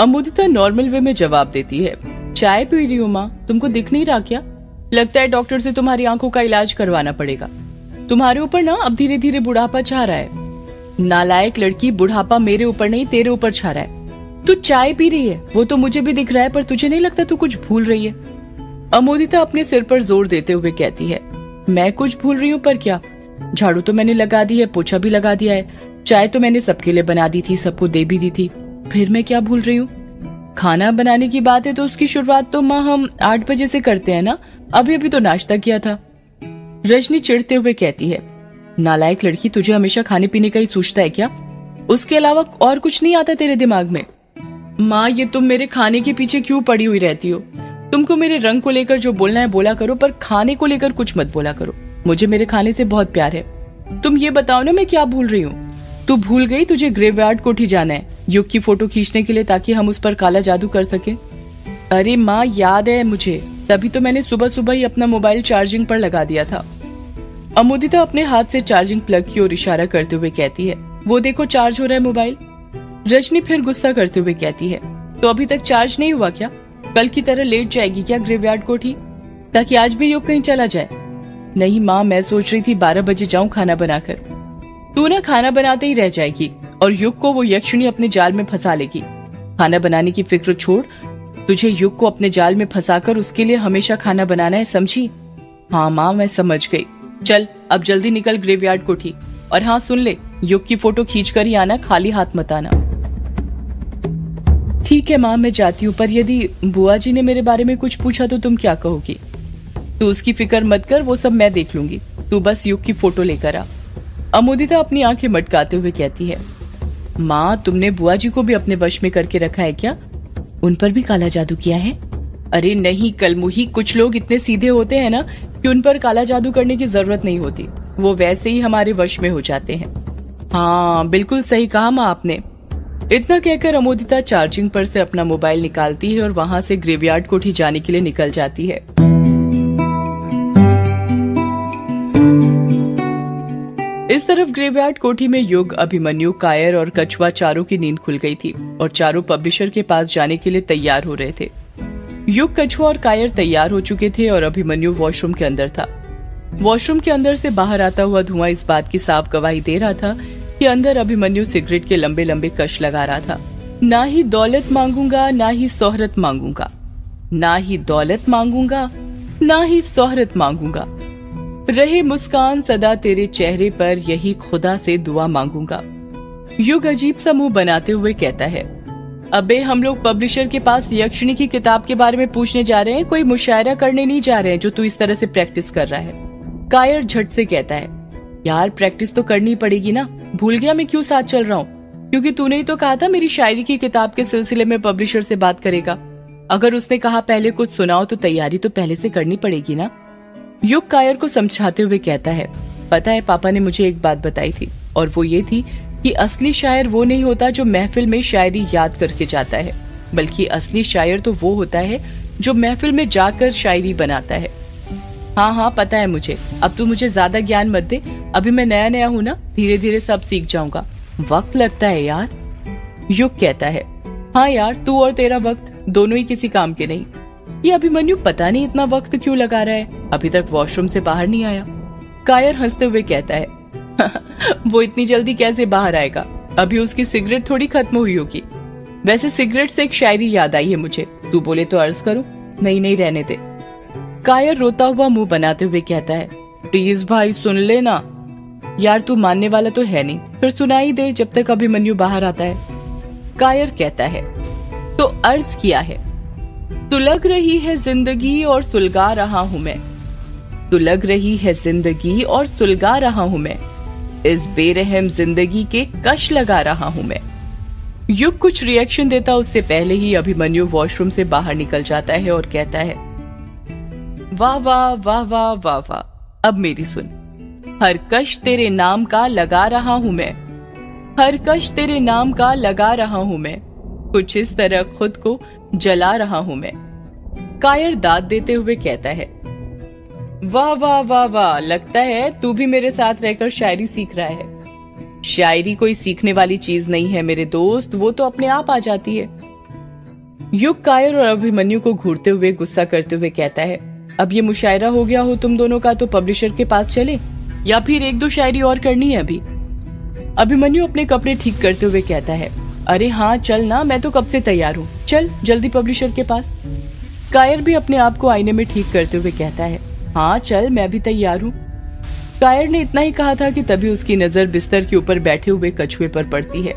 अमोदिता नॉर्मल वे में जवाब देती है, चाय पी रही हूँ माँ, तुमको दिख नहीं रहा क्या? लगता है डॉक्टर से तुम्हारी आंखों का इलाज करवाना पड़ेगा। तुम्हारे ऊपर ना अब धीरे धीरे बुढ़ापा छा रहा है। नालायक लड़की, बुढ़ापा मेरे ऊपर नहीं तेरे ऊपर छा रहा है। तू चाय पी रही है वो तो मुझे भी दिख रहा है, पर तुझे नहीं लगता तू कुछ भूल रही है? अमोदिता अपने सिर पर जोर देते हुए कहती है, मैं कुछ भूल रही हूँ पर क्या? झाड़ू तो मैंने लगा दी है, पोछा भी लगा दिया है, चाय तो मैंने सबके लिए बना दी थी, सबको दे भी दी थी, फिर मैं क्या भूल रही हूँ? खाना बनाने की बात है तो उसकी शुरुआत तो माँ हम 8 बजे से करते हैं ना, अभी अभी तो नाश्ता किया था। रजनी चिढ़ते हुए कहती है, नालायक लड़की, तुझे हमेशा खाने पीने का ही सोचता है क्या? उसके अलावा और कुछ नहीं आता तेरे दिमाग में? माँ ये तुम मेरे खाने के पीछे क्यों पड़ी हुई रहती हो? तुमको मेरे रंग को लेकर जो बोलना है बोला करो, पर खाने को लेकर कुछ मत बोला करो। मुझे मेरे खाने से बहुत प्यार है। तुम ये बताओ ना मैं क्या भूल रही हूँ? तू भूल गई तुझे ग्रेवयार्ड कोठी जाना है युग की फोटो खींचने के लिए, ताकि हम उस पर काला जादू कर सके। अरे माँ याद है मुझे, तभी तो मैंने सुबह सुबह ही अपना मोबाइल चार्जिंग पर लगा दिया था। अमोदिता अपने हाथ से चार्जिंग प्लग की ओर इशारा करते हुए कहती है, वो देखो चार्ज हो रहा है मोबाइल। रजनी फिर गुस्सा करते हुए कहती है, तो अभी तक चार्ज नहीं हुआ क्या? कल की तरह लेट जाएगी क्या ग्रेवयार्ड कोठी, ताकि आज भी युग कहीं चला जाए? नहीं माँ, मैं सोच रही थी 12 बजे जाऊं खाना बनाकर। तू ना खाना बनाते ही रह जाएगी और युग को वो यक्षिणी अपने जाल में फंसा लेगी। खाना बनाने की फिक्र छोड़, तुझे युग को अपने जाल में फंसाकर उसके लिए हमेशा खाना बनाना है, समझी? हाँ माँ मैं समझ गई। चल अब जल्दी निकल ग्रेवयार्ड कोठी, और हाँ सुन ले, युग की फोटो खींच कर ही आना, खाली हाथ मत आना। ठीक है माँ मैं जाती हूँ, पर यदि बुआ जी ने मेरे बारे में कुछ पूछा तो तुम क्या कहोगी? तू उसकी फिक्र मत कर, वो सब मैं देख लूंगी, तू बस युग की फोटो लेकर आ। अमोदिता अपनी आंखें मटकाते हुए कहती है, माँ तुमने बुआ जी को भी अपने वश में करके रखा है क्या? उन पर भी काला जादू किया है? अरे नहीं कलमुही, कुछ लोग इतने सीधे होते हैं ना कि उन पर काला जादू करने की जरूरत नहीं होती, वो वैसे ही हमारे वश में हो जाते हैं। हाँ बिल्कुल सही कहा माँ आपने। इतना कहकर अमोदिता चार्जिंग पर से अपना मोबाइल निकालती है और वहां से ग्रेवयार्ड कोठी जाने के लिए निकल जाती है। इस तरफ ग्रेवयार्ड कोठी में युग, अभिमन्यु, कायर और कछुआ चारों की नींद खुल गई थी और चारों पब्लिशर के पास जाने के लिए तैयार हो रहे थे। युग, कछुआ और कायर तैयार हो चुके थे और अभिमन्यु वॉशरूम के अंदर था। वॉशरूम के अंदर से बाहर आता हुआ धुआं इस बात की साफ गवाही दे रहा था कि अंदर अभिमन्यु सिगरेट के लंबे लंबे कश लगा रहा था। ना ही दौलत मांगूंगा ना ही शोहरत मांगूंगा, ना ही दौलत मांगूंगा ना ही शोहरत मांगूंगा, रहे मुस्कान सदा तेरे चेहरे पर, यही खुदा से दुआ मांगूंगा। युग अजीब सा मुंह बनाते हुए कहता है, अबे हम लोग पब्लिशर के पास यक्षिणी की किताब के बारे में पूछने जा रहे हैं, कोई मुशायरा करने नहीं जा रहे हैं जो तू इस तरह से प्रैक्टिस कर रहा है। कायर झट से कहता है, यार प्रैक्टिस तो करनी पड़ेगी ना, भूल गया मैं क्यों साथ चल रहा हूँ? क्योंकि तूने ही तो कहा था मेरी शायरी की किताब के सिलसिले में पब्लिशर से बात करेगा। अगर उसने कहा पहले कुछ सुनाओ तो तैयारी तो पहले से करनी पड़ेगी ना। युग कायर को समझाते हुए कहता है, पता है पापा ने मुझे एक बात बताई थी और वो ये थी कि असली शायर वो नहीं होता जो महफिल में शायरी याद करके जाता है, बल्कि असली शायर तो वो होता है जो महफिल में जाकर शायरी बनाता है। हाँ हाँ पता है मुझे, अब तू मुझे ज्यादा ज्ञान मत दे, अभी मैं नया नया हूँ ना, धीरे धीरे सब सीख जाऊंगा, वक्त लगता है यार। युग कहता है, हाँ यार तू और तेरा वक्त दोनों ही किसी काम के नहीं। ये अभिमन्यु पता नहीं इतना वक्त क्यों लगा रहा है, अभी तक वॉशरूम से बाहर नहीं आया। कायर हंसते हुए कहता है, वो इतनी जल्दी कैसे बाहर आएगा, अभी उसकी सिगरेट थोड़ी खत्म हुई होगी। वैसे सिगरेट से एक शायरी याद आई है मुझे, तू बोले तो अर्ज करूं? नहीं नहीं रहने दे। कायर रोता हुआ मुंह बनाते हुए कहता है, प्लीज भाई सुन लेना। यार तू मानने वाला तो है नहीं, फिर सुनाई दे जब तक अभिमन्यु बाहर आता है। कायर कहता है, तो अर्ज किया है, सुलग रही है जिंदगी और सुलगा रहा हूं मैं, सुलग रही है जिंदगी और सुलगा रहा हूं मैं, इस बेरहम जिंदगी के कश लगा रहा हूं मैं। युग कुछ रिएक्शन देता उससे पहले ही अभिमन्यु वॉशरूम से बाहर निकल जाता है और कहता है, वाह वाह वाह वाह वाह वाह, अब मेरी सुन। हर कश तेरे नाम का लगा रहा हूं मैं, हर कश तेरे नाम का लगा रहा हूं मैं, कुछ इस तरह खुद को जला रहा हूं मैं। कायर दाद देते हुए कहता है, वाह वाह वाह वाह, लगता है तू भी मेरे साथ रहकर शायरी सीख रहा है। शायरी कोई सीखने वाली चीज नहीं है मेरे दोस्त, वो तो अपने आप आ जाती है। युग कायर और अभिमन्यु को घूरते हुए गुस्सा करते हुए कहता है, अब ये मुशायरा हो गया हो तुम दोनों का तो पब्लिशर के पास चले, या फिर एक दो शायरी और करनी है अभी। अभिमन्यु अपने कपड़े ठीक करते हुए कहता है, अरे हाँ चल ना, मैं तो कब से तैयार हूँ, चल जल्दी पब्लिशर के पास। कायर भी अपने आप को आईने में ठीक करते हुए कहता है, हाँ चल मैं भी तैयार हूँ। कायर ने इतना ही कहा था कि तभी उसकी नजर बिस्तर के ऊपर बैठे हुए कछुए पर पड़ती है।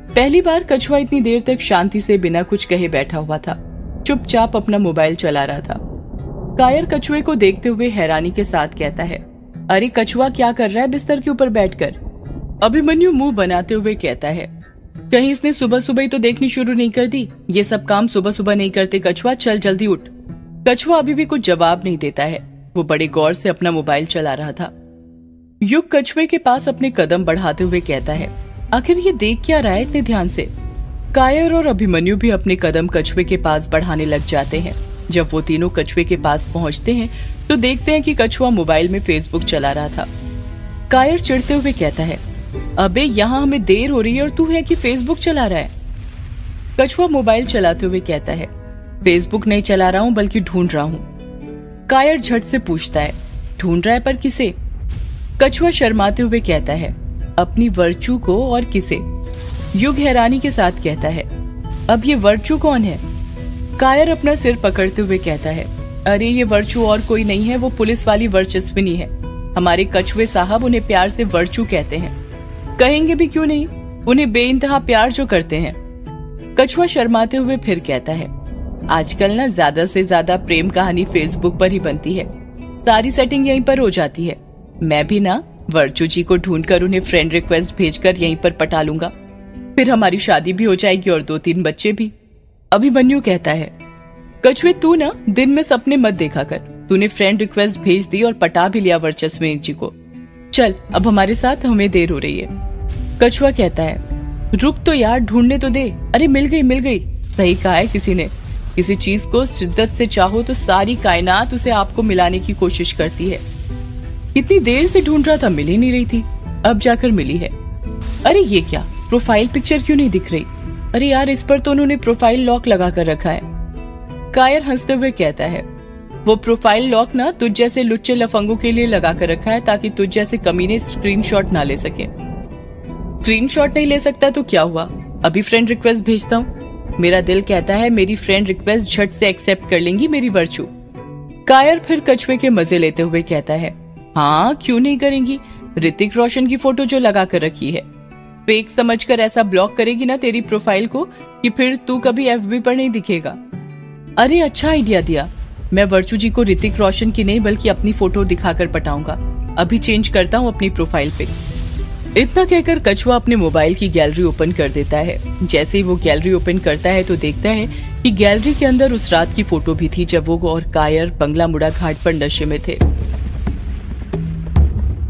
पहली बार कछुआ इतनी देर तक शांति से बिना कुछ कहे बैठा हुआ था, चुपचाप अपना मोबाइल चला रहा था। कायर कछुए को देखते हुए हैरानी के साथ कहता है, अरे कछुआ क्या कर रहा है बिस्तर के ऊपर बैठकर? अभिमन्यु मुंह बनाते हुए कहता है, कहीं इसने सुबह सुबह ही तो देखनी शुरू नहीं कर दी, ये सब काम सुबह सुबह नहीं करते कछुआ, चल जल्दी उठ। कछुआ अभी भी कुछ जवाब नहीं देता है, वो बड़े गौर से अपना मोबाइल चला रहा था। युग कछुए के पास अपने कदम बढ़ाते हुए कहता है, आखिर ये देख क्या रहा है इतने ध्यान से? कायर और अभिमन्यु भी अपने कदम कछुए के पास बढ़ाने लग जाते हैं। जब वो तीनों कछुए के पास पहुंचते हैं तो देखते हैं कि कछुआ मोबाइल में फेसबुक चला रहा था। कायर चिढ़ते हुए कहता है, अबे यहाँ हमें देर हो रही है और तू है कि फेसबुक चला रहा है। कछुआ मोबाइल चलाते हुए कहता है, फेसबुक नहीं चला रहा हूँ बल्कि ढूंढ रहा हूँ। कायर झट से पूछता है, ढूंढ रहा है पर किसे? कछुआ शर्माते हुए कहता है, अपनी वर्चू को। और किसे? युग हैरानी के साथ कहता है, अब ये वर्चू कौन है? कायर अपना सिर पकड़ते हुए कहता है, अरे ये वर्चू और कोई नहीं है, वो पुलिस वाली वर्चस्विनी है। हमारे कछुए साहब उन्हें प्यार से वर्चू कहते हैं, कहेंगे भी क्यों नहीं, उन्हें बेइंतहा प्यार जो करते हैं। कछुआ शर्माते हुए फिर कहता है, आजकल ना ज्यादा से ज्यादा प्रेम कहानी फेसबुक पर ही बनती है, सारी सेटिंग यहीं पर हो जाती है। मैं भी ना वर्चू जी को ढूंढकर उन्हें फ्रेंड रिक्वेस्ट भेजकर यहीं पर पटा लूंगा, फिर हमारी शादी भी हो जाएगी और 2-3 बच्चे भी। अभिमन्यु कहता है, कछुए तू ना दिन में सपने मत देखा कर, तूने फ्रेंड रिक्वेस्ट भेज दी और पटा भी लिया वर्चस्विनी जी को, चल अब हमारे साथ, हमें देर हो रही है। कछुआ कहता है, रुक तो यार, ढूंढने तो दे। अरे मिल गई मिल गई, सही कहा है किसी ने, किसी चीज को शिद्दत से चाहो तो सारी कायनात उसे आपको मिलाने की कोशिश करती है। इतनी देर से ढूंढ रहा था, मिल ही नहीं रही थी, अब जाकर मिली है। अरे ये क्या, प्रोफाइल पिक्चर क्यों नहीं दिख रही? अरे यार इस पर तो उन्होंने प्रोफाइल लॉक लगा कर रखा है। कायर हंसते हुए कहता है, वो प्रोफाइल लॉक ना तुझ जैसे लुच्चे लफंगों के लिए लगा कर रखा है, ताकि तुझ जैसे कमीने स्क्रीनशॉट ना ले सके। स्क्रीनशॉट नहीं ले सकता तो क्या हुआ, अभी फ्रेंड रिक्वेस्ट भेजता हूँ। मेरा दिल कहता है मेरी फ्रेंड रिक्वेस्ट झट से एक्सेप्ट कर लेंगी मेरी वर्चू। कायर फिर कछुए के मजे लेते हुए कहता है, हाँ क्यों नहीं करेंगी, ऋतिक रोशन की फोटो जो लगा कर रखी है, फेक समझकर ऐसा ब्लॉक करेगी ना तेरी प्रोफाइल को कि फिर तू कभी एफबी पर नहीं दिखेगा। अरे अच्छा आइडिया दिया, मैं वर्चू जी को ऋतिक रोशन की नहीं बल्कि अपनी फोटो दिखाकर पटाऊंगा, अभी चेंज करता हूँ अपनी प्रोफाइल पिक। इतना कहकर कछुआ अपने मोबाइल की गैलरी ओपन कर देता है। जैसे ही वो गैलरी ओपन करता है तो देखता है कि गैलरी के अंदर उस रात की फोटो भी थी जब वो और कायर बंगला मुड़ा घाट पर नशे में थे।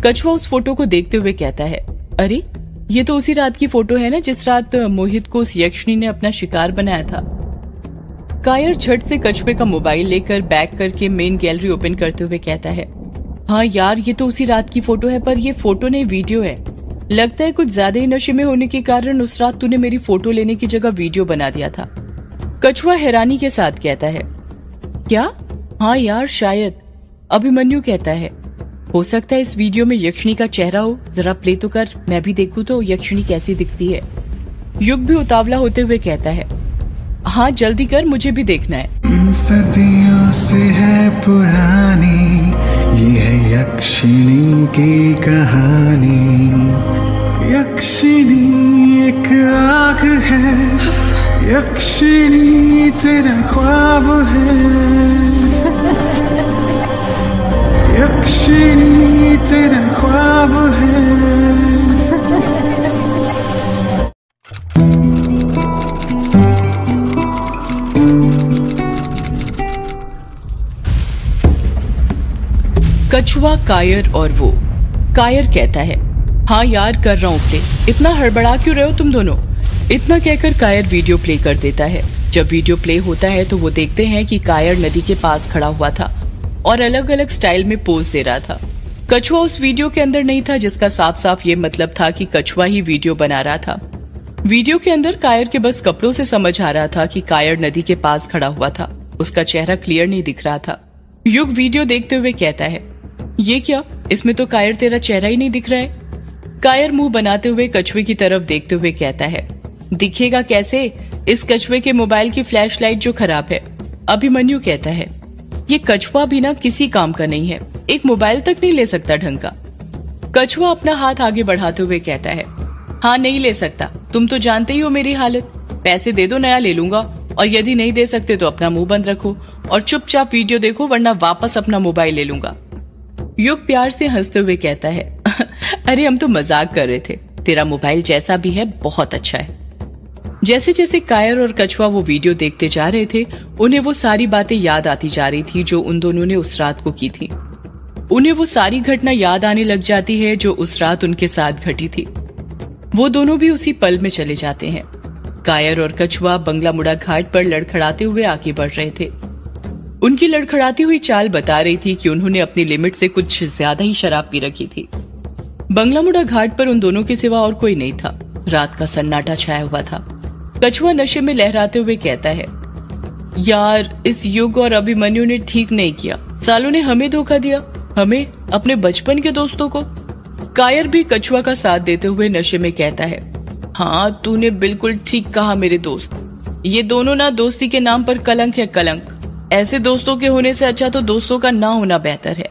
कछुआ उस फोटो को देखते हुए कहता है, अरे ये तो उसी रात की फोटो है ना जिस रात मोहित को उस यक्षिणी ने अपना शिकार बनाया था। कायर झट से कछुए का मोबाइल लेकर बैक करके मेन गैलरी ओपन करते हुए कहता है, हाँ यार ये तो उसी रात की फोटो है, पर ये फोटो नहीं वीडियो है। लगता है कुछ ज्यादा ही नशे में होने के कारण उस रात तूने मेरी फोटो लेने की जगह वीडियो बना दिया था। कछुआ हैरानी के साथ कहता है, क्या? हाँ यार शायद। अभिमन्यु कहता है, हो सकता है इस वीडियो में यक्षिणी का चेहरा हो, जरा प्ले तो कर, मैं भी देखूं तो यक्षिणी कैसी दिखती है। युग भी उतावला होते हुए कहता है, हाँ जल्दी कर, मुझे भी देखना है। सदियों से है पुरानी ये है यक्षिणी की कहानी। यक्षिणी एक आग है, यक्षिणी तेरा ख्वाब है, यक्षिणी तेरा ख्वाब है। कछुआ, कायर और वो। कायर कहता है, हाँ यार कर रहा हूँ प्ले, इतना हड़बड़ा क्यों रहे हो तुम दोनों। इतना कहकर कायर वीडियो प्ले कर देता है। जब वीडियो प्ले होता है तो वो देखते हैं कि कायर नदी के पास खड़ा हुआ था और अलग अलग स्टाइल में पोज दे रहा था। कछुआ उस वीडियो के अंदर नहीं था, जिसका साफ साफ ये मतलब था कि कछुआ ही वीडियो बना रहा था। वीडियो के अंदर कायर के बस कपड़ों से समझ आ रहा था कि कायर नदी के पास खड़ा हुआ था, उसका चेहरा क्लियर नहीं दिख रहा था। युग वीडियो देखते हुए कहता है, ये क्या, इसमें तो कायर तेरा चेहरा ही नहीं दिख रहा है। कायर मुंह बनाते हुए कछुए की तरफ देखते हुए कहता है, दिखेगा कैसे, इस कछुए के मोबाइल की फ्लैशलाइट जो खराब है। अभिमन्यु कहता है, ये कछुआ भी ना किसी काम का नहीं है, एक मोबाइल तक नहीं ले सकता ढंग का। कछुआ अपना हाथ आगे बढ़ाते हुए कहता है, हाँ नहीं ले सकता, तुम तो जानते ही हो मेरी हालत, पैसे दे दो नया ले लूंगा, और यदि नहीं दे सकते तो अपना मुंह बंद रखो और चुपचाप वीडियो देखो, वरना वापस अपना मोबाइल ले लूंगा। युग प्यार से हंसते हुए कहता है, अरे हम तो मजाक कर रहे थे, तेरा मोबाइल जैसा भी है बहुत अच्छा है। जैसे जैसे कायर और कछुआ वो वीडियो देखते जा रहे थे, उन्हें वो सारी बातें याद आती जा रही थी जो उन दोनों ने उस रात को की थी। उन्हें वो सारी घटना याद आने लग जाती है जो उस रात उनके साथ घटी थी। वो दोनों भी उसी पल में चले जाते हैं। कायर और कछुआ बंगला मुड़ा घाट पर लड़खड़ाते हुए आगे बढ़ रहे थे। उनकी लड़खड़ाती हुई चाल बता रही थी कि उन्होंने अपनी लिमिट से कुछ ज्यादा ही शराब पी रखी थी। बंगला मुड़ा घाट पर उन दोनों के सिवा और कोई नहीं था। रात का सन्नाटा छाया हुआ था। कछुआ नशे में लहराते हुए कहता है, यार इस युग और अभिमन्यु ने ठीक नहीं किया, सालों ने हमें धोखा दिया, हमें, अपने बचपन के दोस्तों को। कायर भी कछुआ का साथ देते हुए नशे में कहता है, हाँ तूने बिल्कुल ठीक कहा मेरे दोस्त, ये दोनों ना दोस्ती के नाम पर कलंक है कलंक। ऐसे दोस्तों के होने से अच्छा तो दोस्तों का ना होना बेहतर है।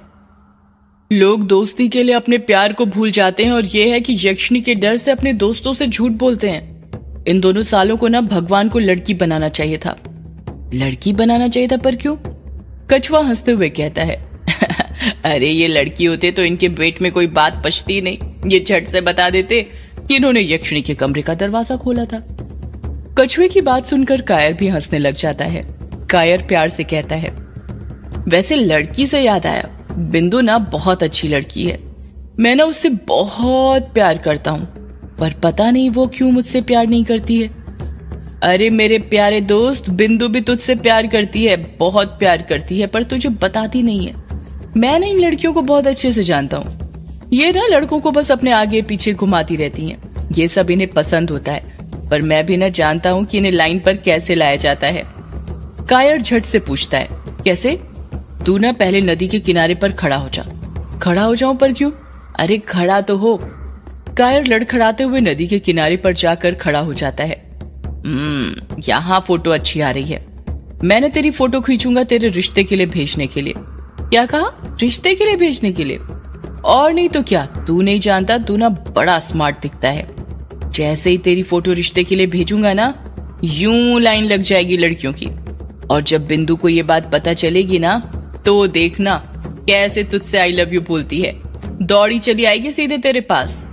लोग दोस्ती के लिए अपने प्यार को भूल जाते हैं और ये है कि यक्षिणी के डर से अपने दोस्तों से झूठ बोलते हैं। इन दोनों सालों को ना भगवान को लड़की बनाना चाहिए था। लड़की बनाना चाहिए था, पर क्यों? कछुआ हंसते हुए कहता है, अरे ये लड़की होते तो इनके पेट में कोई बात पचती नहीं, ये झट से बता देते कि इन्होंने यक्षिणी के कमरे का दरवाजा खोला था। कछुए की बात सुनकर कायर भी हंसने लग जाता है। कायर प्यार से कहता है, वैसे लड़की से याद आया, बिंदु ना बहुत अच्छी लड़की है, मैं ना उससे बहुत प्यार करता हूँ, पर पता नहीं वो क्यों मुझसे प्यार नहीं करती है। अरे मेरे प्यारे दोस्त, बिंदु भी तुझसे प्यार करती है, बहुत प्यार करती है, पर तुझे बताती नहीं है। मैं ना इन लड़कियों को बहुत अच्छे से जानता हूँ। ये ना लड़कों को बस अपने आगे पीछे घुमाती रहती हैं। ये सब इन्हें पसंद होता है, पर मैं भी ना जानता हूँ कि इन्हें लाइन पर कैसे लाया जाता है। कायर झट से पूछता है, कैसे? तू ना पहले नदी के किनारे पर खड़ा हो जा। खड़ा हो जाऊं, पर क्यों? अरे खड़ा तो हो। कायर लड़खड़ाते हुए नदी के किनारे पर जाकर खड़ा हो जाता है। यहाँ फोटो अच्छी आ रही है, मैंने तेरी फोटो खींचूंगा तेरे रिश्ते के लिए भेजने के लिए। क्या कहा? रिश्ते के लिए भेजने के लिए? और नहीं तो क्या, तू नहीं जानता, तू ना बड़ा स्मार्ट दिखता है। जैसे ही तेरी फोटो रिश्ते के लिए भेजूंगा ना, यूं लाइन लग जाएगी लड़कियों की, और जब बिंदु को ये बात पता चलेगी ना, तो देखना कैसे तुझसे आई लव यू बोलती है, दौड़ी चली आएगी सीधे तेरे पास।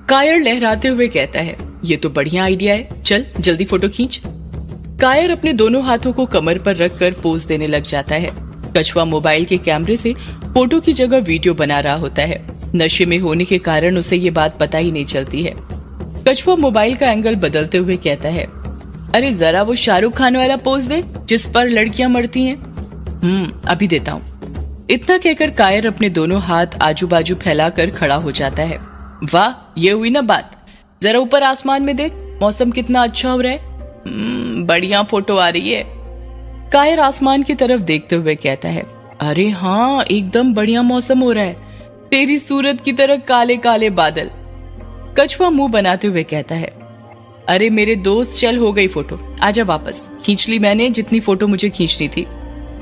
कायर लहराते हुए कहता है, ये तो बढ़िया आइडिया है, चल जल्दी फोटो खींच। कायर अपने दोनों हाथों को कमर पर रखकर पोज देने लग जाता है। कछुआ मोबाइल के कैमरे से फोटो की जगह वीडियो बना रहा होता है। नशे में होने के कारण उसे ये बात पता ही नहीं चलती है। कछुआ मोबाइल का एंगल बदलते हुए कहता है, अरे जरा वो शाहरुख खान वाला पोज दे जिस पर लड़कियां मरती हैं। अभी देता हूँ। इतना कहकर कायर अपने दोनों हाथ आजू बाजू फैलाकर खड़ा हो जाता है। वाह, ये हुई ना बात। जरा ऊपर आसमान में देख, मौसम कितना अच्छा हो रहा है। बढ़िया फोटो आ रही है। कायर आसमान की तरफ देखते हुए कहता है, अरे हाँ, एकदम बढ़िया मौसम हो रहा है। तेरी सूरत की तरह काले काले बादल। कछुआ मुंह बनाते हुए कहता है, अरे मेरे दोस्त, चल हो गई फोटो, आजा वापस। खींच ली मैंने जितनी फोटो मुझे खींचनी थी।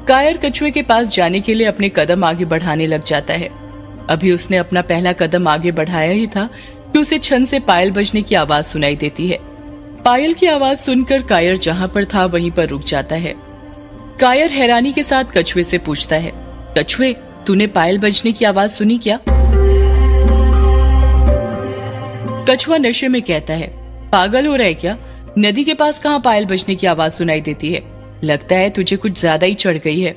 कायर कछुए के पास जाने के लिए अपने कदम आगे बढ़ाने लग जाता है। अभी उसने अपना पहला कदम आगे बढ़ाया ही था कि उसे छन से पायल बजने की आवाज सुनाई देती है। पायल की आवाज सुनकर कायर जहां पर था वहीं पर रुक जाता है। कायर हैरानी के साथ कछुए से पूछता है, कछुए, तूने पायल बजने की आवाज सुनी क्या? कछुआ नशे में कहता है, पागल हो रहा है क्या? नदी के पास कहाँ पायल बजने की आवाज सुनाई देती है? लगता है तुझे कुछ ज्यादा ही चढ़ गई है।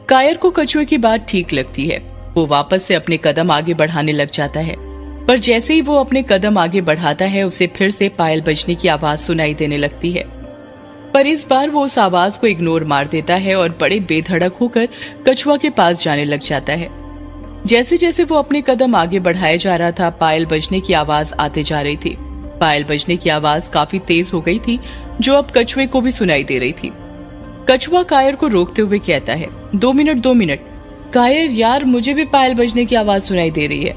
कायर को कछुए की बात ठीक लगती है। वो वापस से अपने कदम आगे बढ़ाने लग जाता है, पर जैसे ही वो अपने कदम आगे बढ़ाता है उसे फिर से पायल बजने की आवाज सुनाई देने लगती है। पर इस बार वो उस आवाज को इग्नोर मार देता है और बड़े बेधड़क होकर कछुआ के पास जाने लग जाता है। जैसे जैसे वो अपने कदम आगे बढ़ाए जा रहा था, पायल बजने की आवाज आते जा रही थी। पायल बजने की आवाज काफी तेज हो गई थी, जो अब कछुए को भी सुनाई दे रही थी। कछुआ कायर को रोकते हुए कहता है, 2 मिनट। कायर यार, मुझे भी पायल बजने की आवाज सुनाई दे रही है।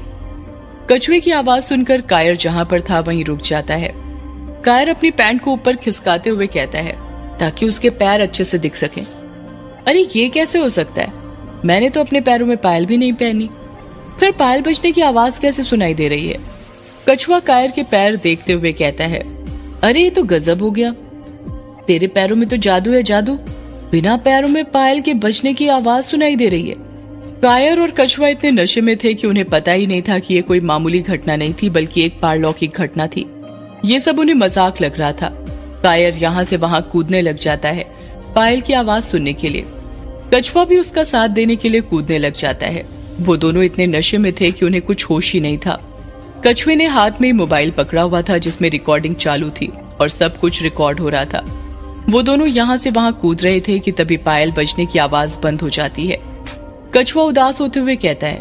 कछुए की आवाज सुनकर कायर जहां पर था वहीं रुक जाता है। कायर अपनी पैंट को ऊपर खिसकाते हुए कहता है, ताकि उसके पैर अच्छे से दिख सके। अरे ये कैसे हो सकता है? मैंने तो अपने पैरों में पायल भी नहीं पहनी, फिर पायल बजने की आवाज कैसे सुनाई दे रही है? कछुआ कायर के पैर देखते हुए कहता है, अरे ये तो गजब हो गया। तेरे पैरों में तो जादू है, जादू। बिना पैरों में पायल के बजने की आवाज सुनाई दे रही है। कायर और कछुआ इतने नशे में थे कि उन्हें पता ही नहीं था कि ये कोई मामूली घटना नहीं थी, बल्कि एक पारलौकिक घटना थी। ये सब उन्हें मजाक लग रहा था। कायर यहाँ से वहां कूदने लग जाता है पायल की आवाज सुनने के लिए। कछुआ भी उसका साथ देने के लिए कूदने लग जाता है। वो दोनों इतने नशे में थे कि उन्हें कुछ होश ही नहीं था। कछुए ने हाथ में मोबाइल पकड़ा हुआ था जिसमें रिकॉर्डिंग चालू थी और सब कुछ रिकॉर्ड हो रहा था। वो दोनों यहाँ से वहां कूद रहे थे कि तभी पायल बजने की आवाज बंद हो जाती है। कछुआ उदास होते हुए कहता है,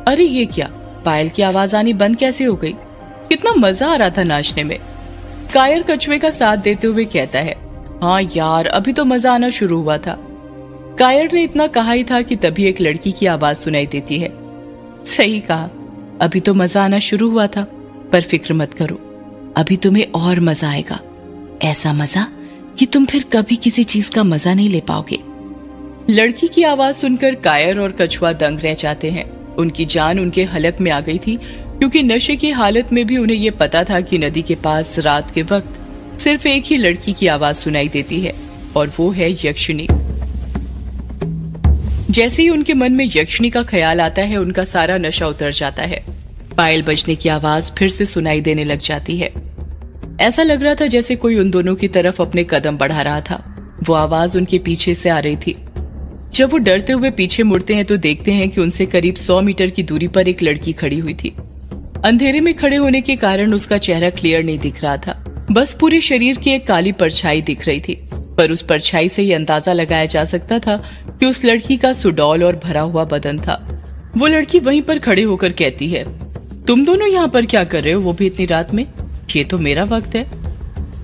अरे ये क्या, पायल की आवाज आनी बंद कैसे हो गई? कितना मजा आ रहा था नाचने में। कायर कछुए का साथ देते हुए कहता है, हाँ यार, अभी तो मजा आना शुरू हुआ था। कायर ने इतना कहा ही था कि तभी एक लड़की की आवाज सुनाई देती है। सही कहा, अभी तो मजा आना शुरू हुआ था, पर फिक्र मत करो, अभी तुम्हें और मजा आएगा। ऐसा मजा कि तुम फिर कभी किसी चीज का मजा नहीं ले पाओगे। लड़की की आवाज सुनकर कायर और कछुआ दंग रह जाते हैं। उनकी जान उनके हलक में आ गई थी, क्योंकि नशे की हालत में भी उन्हें ये पता था कि नदी के पास रात के वक्त सिर्फ एक ही लड़की की आवाज सुनाई देती है, और वो है यक्षिणी। जैसे ही उनके मन में यक्षिणी का ख्याल आता है, उनका सारा नशा उतर जाता है। पायल बजने की आवाज फिर से सुनाई देने लग जाती है। ऐसा लग रहा था जैसे कोई उन दोनों की तरफ अपने कदम बढ़ा रहा था। वो आवाज उनके पीछे से आ रही थी। जब वो डरते हुए पीछे मुड़ते हैं तो देखते हैं कि उनसे करीब 100 मीटर की दूरी पर एक लड़की खड़ी हुई थी। अंधेरे में खड़े होने के कारण उसका चेहरा क्लियर नहीं दिख रहा था, बस पूरे शरीर की एक काली परछाई दिख रही थी। पर उस परछाई से ये अंदाजा लगाया जा सकता था कि उस लड़की का सुडौल और भरा हुआ बदन था। वो लड़की वहीं पर खड़े होकर कहती है, तुम दोनों यहाँ पर क्या कर रहे हो, वो भी इतनी रात में? ये तो मेरा वक्त है।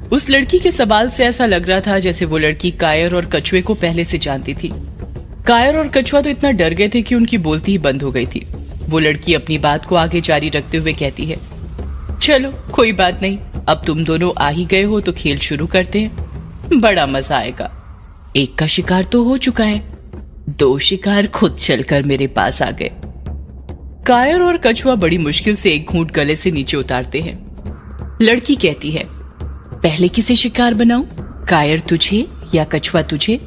उस लड़की के सवाल से ऐसा लग रहा था जैसे वो लड़की कायर और कछुए को पहले से जानती थी। कायर और कछुआ तो इतना डर गए थे कि उनकी बोलती ही बंद हो गई थी। वो लड़की अपनी बात को आगे जारी रखते हुए कहती है, चलो कोई बात नहीं, अब तुम दोनों आ ही गए हो तो खेल शुरू करते हैं, बड़ा मजा आएगा। एक का शिकार तो हो चुका है, 2 शिकार खुद चलकर मेरे पास आ गए। कायर और कछुआ बड़ी मुश्किल से एक घूंट गले से नीचे उतारते हैं। लड़की कहती है, पहले किसे शिकार बनाऊं, कायर तुझे या कछुआ तुझे?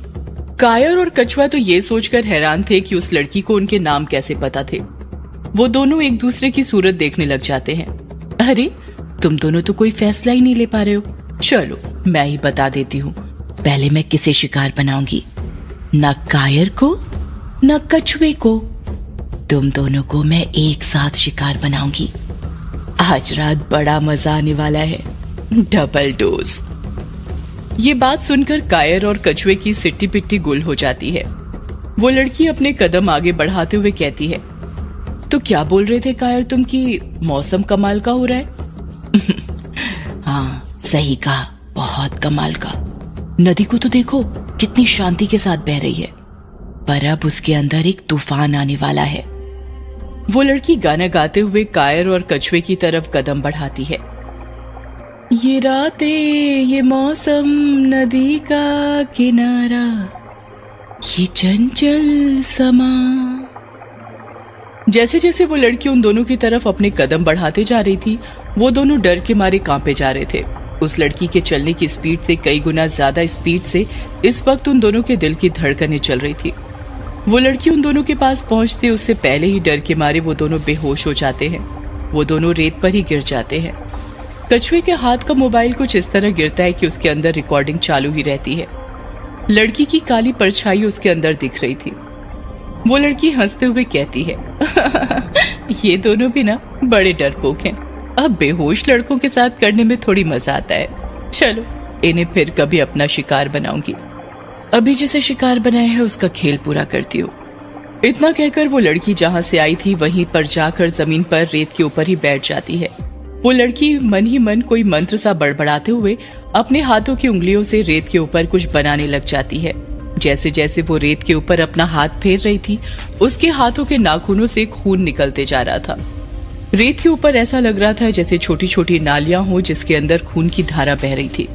कायर और कछुआ तो ये सोचकर हैरान थे कि उस लड़की को उनके नाम कैसे पता थे। वो दोनों एक दूसरे की सूरत देखने लग जाते हैं। अरे तुम दोनों तो कोई फैसला ही नहीं ले पा रहे हो। चलो मैं ही बता देती हूँ, पहले मैं किसे शिकार बनाऊंगी, न कायर को न कछुए को, तुम दोनों को मैं एक साथ शिकार बनाऊंगी। आज रात बड़ा मजा आने वाला है, डबल डोज। ये बात सुनकर कायर और कछुए की सिट्टी पिट्टी गुल हो जाती है। वो लड़की अपने कदम आगे बढ़ाते हुए कहती है, तो क्या बोल रहे थे कायर तुम कि मौसम कमाल का हो रहा है? हाँ सही कहा, बहुत कमाल का। नदी को तो देखो कितनी शांति के साथ बह रही है, पर अब उसके अंदर एक तूफान आने वाला है। वो लड़की गाना गाते हुए कायर और कछुए की तरफ कदम बढ़ाती है। ये रातें, ये मौसम, नदी का किनारा, ये चंचल समा। जैसे जैसे वो लड़की उन दोनों की तरफ अपने कदम बढ़ाते जा रही थी, वो दोनों डर के मारे कांपे जा रहे थे। उस लड़की के चलने की स्पीड से कई गुना ज्यादा स्पीड से इस वक्त उन दोनों के दिल की धड़कनें चल रही थी। वो लड़की उन दोनों के पास पहुंचती उससे पहले ही डर के मारे वो दोनों बेहोश हो जाते हैं। वो दोनों रेत पर ही गिर जाते हैं। कछुए के हाथ का मोबाइल कुछ इस तरह गिरता है कि उसके अंदर रिकॉर्डिंग चालू ही रहती है। लड़की की काली परछाई उसके अंदर दिख रही थी। वो लड़की हंसते हुए कहती है, ये दोनों भी ना बड़े डरपोक हैं। अब बेहोश लड़कों के साथ करने में थोड़ी मजा आता है। चलो इन्हें फिर कभी अपना शिकार बनाऊंगी। अभी जिसे शिकार बनाया है उसका खेल पूरा करती हूँ। इतना कहकर वो लड़की जहाँ से आई थी वहीं पर जाकर जमीन पर रेत के ऊपर ही बैठ जाती है। वो लड़की मन ही मन कोई मंत्र सा बड़बड़ाते हुए अपने हाथों की उंगलियों से रेत के ऊपर कुछ बनाने लग जाती है। जैसे जैसे वो रेत के ऊपर अपना हाथ फेर रही थी, उसके हाथों के नाखूनों से खून निकलते जा रहा था। रेत के ऊपर ऐसा लग रहा था जैसे छोटी छोटी नालियां हो जिसके अंदर खून की धारा बह रही थी।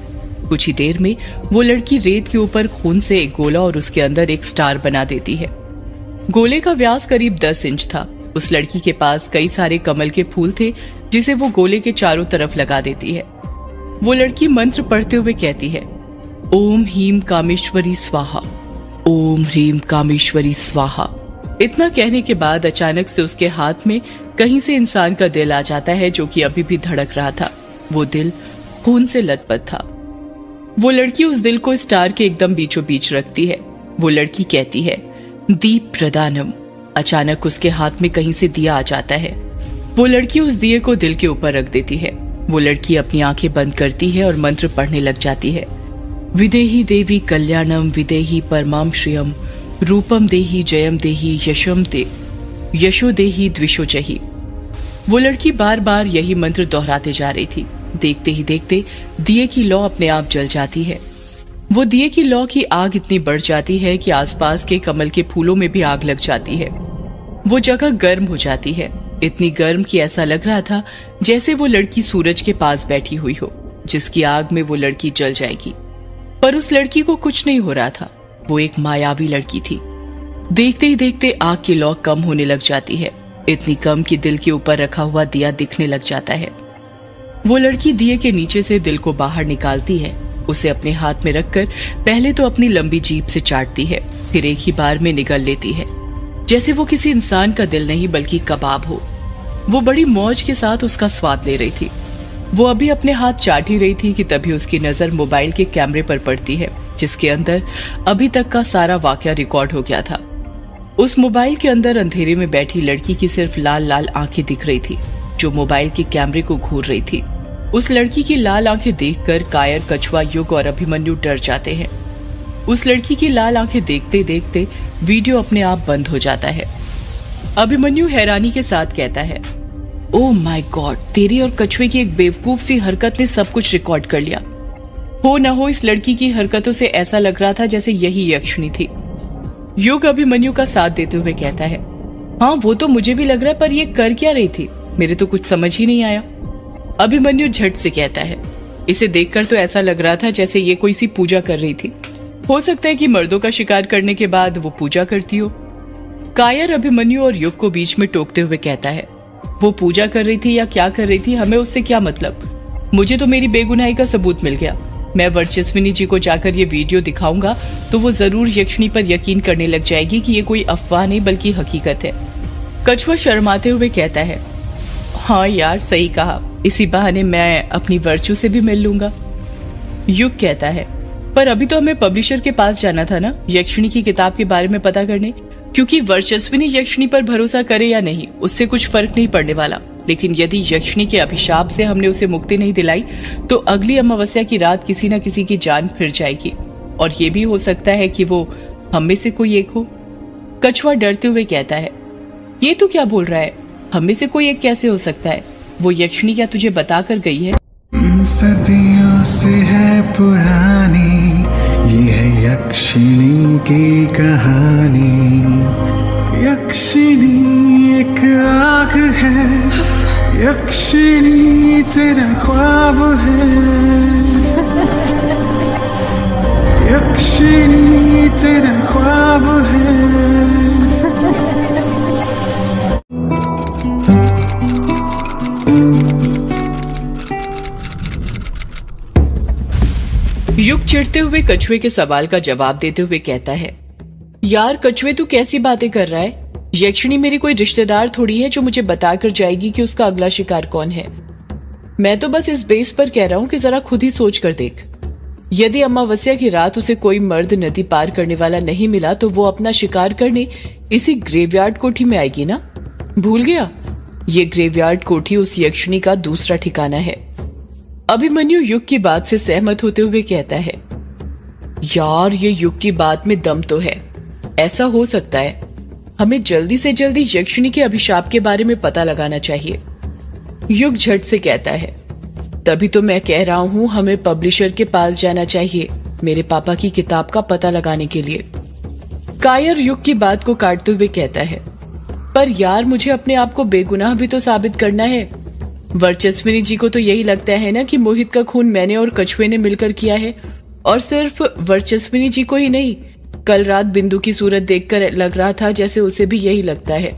कुछ ही देर में वो लड़की रेत के ऊपर खून से एक गोला और उसके अंदर एक स्टार बना देती है। गोले का व्यास करीब 10 इंच था। उस लड़की के पास कई सारे कमल के फूल थे जिसे वो गोले के चारों तरफ लगा देती है। वो लड़की मंत्र पढ़ते हुए कहती है, ओम ह्रीम कामेश्वरी स्वाहा, ओम ह्रीम कामेश्वरी स्वाहा। इतना कहने के बाद अचानक से उसके हाथ में कहीं से इंसान का दिल आ जाता है जो कि अभी भी धड़क रहा था। वो दिल खून से लथपथ था। वो लड़की उस दिल को स्टार के एकदम बीचों बीच रखती है। वो लड़की कहती है, दीप प्रदानम। अचानक उसके हाथ में कहीं से दिया आ जाता है। वो लड़की उस दिए को दिल के ऊपर रख देती है। वो लड़की अपनी आंखें बंद करती है और मंत्र पढ़ने लग जाती है। विदेही देवी कल्याणम, विदेही परमाम श्रियम, रूपम देही जयम देही, यशम दे यशो देही द्विशोचही। वो लड़की बार बार यही मंत्र दोहराते जा रही थी। देखते ही देखते दिए की लौ अपने आप जल जाती है। वो दिए की लौ की आग इतनी बढ़ जाती है कि आसपास के कमल के फूलों में भी आग लग जाती है। वो जगह गर्म हो जाती है, इतनी गर्म कि ऐसा लग रहा था जैसे वो लड़की सूरज के पास बैठी हुई हो, जिसकी आग में वो लड़की जल जाएगी। पर उस लड़की को कुछ नहीं हो रहा था। वो एक मायावी लड़की थी। देखते ही देखते आग की लौ कम होने लग जाती है, इतनी कम कि दिल के ऊपर रखा हुआ दिया दिखने लग जाता है। वो लड़की दिए के नीचे से दिल को बाहर निकालती है। उसे अपने हाथ में रखकर पहले तो अपनी लंबी जीभ से चाटती है, फिर एक ही बार में निगल लेती है, जैसे वो किसी इंसान का दिल नहीं बल्कि कबाब हो। वो बड़ी मौज के साथ उसका स्वाद ले रही थी। वो अभी अपने हाथ चाट ही रही थी कि तभी उसकी नजर मोबाइल के कैमरे पर पड़ती है, जिसके अंदर अभी तक का सारा वाकया रिकॉर्ड हो गया था। उस मोबाइल के अंदर अंधेरे में बैठी लड़की की सिर्फ लाल लाल आंखें दिख रही थी, जो मोबाइल के कैमरे को घूर रही थी। उस लड़की की लाल आंखें देखकर कायर, कछुआ, युग और अभिमन्यु डर जाते हैं। उस लड़की की लाल आंखें देखते देखते वीडियो अपने आप बंद हो जाता है। अभिमन्यु हैरानी के साथ कहता है, ओह माय गॉड, तेरी और कछुए की एक बेवकूफ सी हरकत ने सब कुछ रिकॉर्ड कर लिया। हो न हो इस लड़की की हरकतों से ऐसा लग रहा था जैसे यही यक्षिणी थी। युग अभिमन्यु का साथ देते हुए कहता है, हाँ वो तो मुझे भी लग रहा है, पर ये कर क्या रही थी, मेरे तो कुछ समझ ही नहीं आया। अभिमन्यु झट से कहता है, इसे देखकर तो ऐसा लग रहा था जैसे ये कोई सी पूजा कर रही थी। हो सकता है कि मर्दों का शिकार करने के बाद वो पूजा करती हो। कायर अभिमन्यु और युग को बीच में टोकते हुए कहता है, वो पूजा कर रही थी या क्या कर रही थी, हमें उससे क्या मतलब। मुझे तो मेरी बेगुनाही का सबूत मिल गया। मैं वर्चस्विनी जी को जाकर ये वीडियो दिखाऊंगा तो वो जरूर यक्षिणी पर यकीन करने लग जाएगी कि ये कोई अफवाह नहीं बल्कि हकीकत है। कछुआ शर्माते हुए कहता है, हाँ यार सही कहा, इसी बहाने मैं अपनी वर्चू से भी मिल लूंगा। युग कहता है, पर अभी तो हमें पब्लिशर के पास जाना था ना, यक्षिणी की किताब के बारे में पता करने, क्योंकि वर्चस्विनी यक्षिणी पर भरोसा करे या नहीं उससे कुछ फर्क नहीं पड़ने वाला। लेकिन यदि यक्षिणी के अभिशाप से हमने उसे मुक्ति नहीं दिलाई तो अगली अमावस्या की रात किसी न किसी की जान फिर जाएगी, और ये भी हो सकता है कि वो हम में से कोई एक हो। कछुआ डरते हुए कहता है, ये तू क्या बोल रहा है? हम में से कोई एक कैसे हो सकता है? वो यक्षिणी क्या तुझे बता कर गई है? सदियों से है पुरानी ये है यक्षिणी की कहानी। यक्षिणी एक आग है, यक्षिणी तेरा ख्वाब है, यक्षिणी तेरा ख्वाब है। युग चिढ़ते हुए कछुए के सवाल का जवाब देते हुए कहता है, यार कछुए तू कैसी बातें कर रहा है? यक्षिणी मेरी कोई रिश्तेदार थोड़ी है जो मुझे बताकर जाएगी कि उसका अगला शिकार कौन है। मैं तो बस इस बेस पर कह रहा हूं कि जरा खुद ही सोच कर देख। यदि अमावस्या की रात उसे कोई मर्द नदी पार करने वाला नहीं मिला तो वो अपना शिकार करने इसी ग्रेवयार्ड कोठी में आएगी ना। भूल गया, ये ग्रेवयार्ड कोठी उस यक्षिणी का दूसरा ठिकाना है। अभिमन्यु युग की बात से सहमत होते हुए कहता है, यार ये युग की बात में दम तो है। ऐसा हो सकता है, हमें जल्दी से जल्दी यक्षिणी के अभिशाप के बारे में पता लगाना चाहिए। युग झट से कहता है, तभी तो मैं कह रहा हूं हमें पब्लिशर के पास जाना चाहिए मेरे पापा की किताब का पता लगाने के लिए। कायर युग की बात को काटते हुए कहता है, पर यार मुझे अपने आप को बेगुनाह भी तो साबित करना है। वर्चस्विनी जी को तो यही लगता है ना कि मोहित का खून मैंने और कछुए ने मिलकर किया है, और सिर्फ वर्चस्विनी जी को ही नहीं, कल रात बिंदु की सूरत देखकर लग रहा था जैसे उसे भी यही लगता है।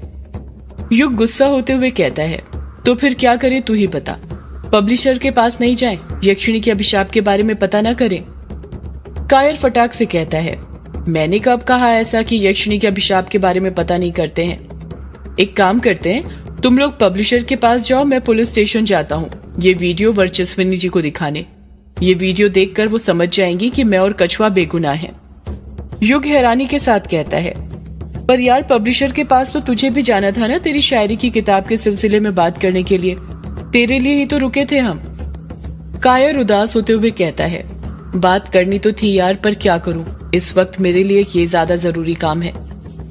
युग गुस्सा होते हुए कहता है, तो फिर क्या करें तू ही बता। पब्लिशर के पास नहीं जाएं, यक्षिणी के अभिशाप के बारे में पता ना करें। कायर फटाक से कहता है, मैंने कब कहा ऐसा कि यक्षिणी के अभिशाप के बारे में पता नहीं करते हैं। एक काम करते हैं, तुम लोग पब्लिशर के पास जाओ, मैं पुलिस स्टेशन जाता हूँ ये वीडियो वर्चस्विनी जी को दिखाने। ये वीडियो देखकर वो समझ जाएंगी कि मैं और कछुआ बेगुनाह हैं। युग हैरानी के साथ कहता है, पर यार पब्लिशर के पास तो तुझे भी जाना था ना तेरी शायरी की किताब के सिलसिले में बात करने के लिए। तेरे लिए ही तो रुके थे हम। कायर उदास होते हुए कहता है, बात करनी तो थी यार, पर क्या करूं, इस वक्त मेरे लिए ये ज्यादा जरूरी काम है।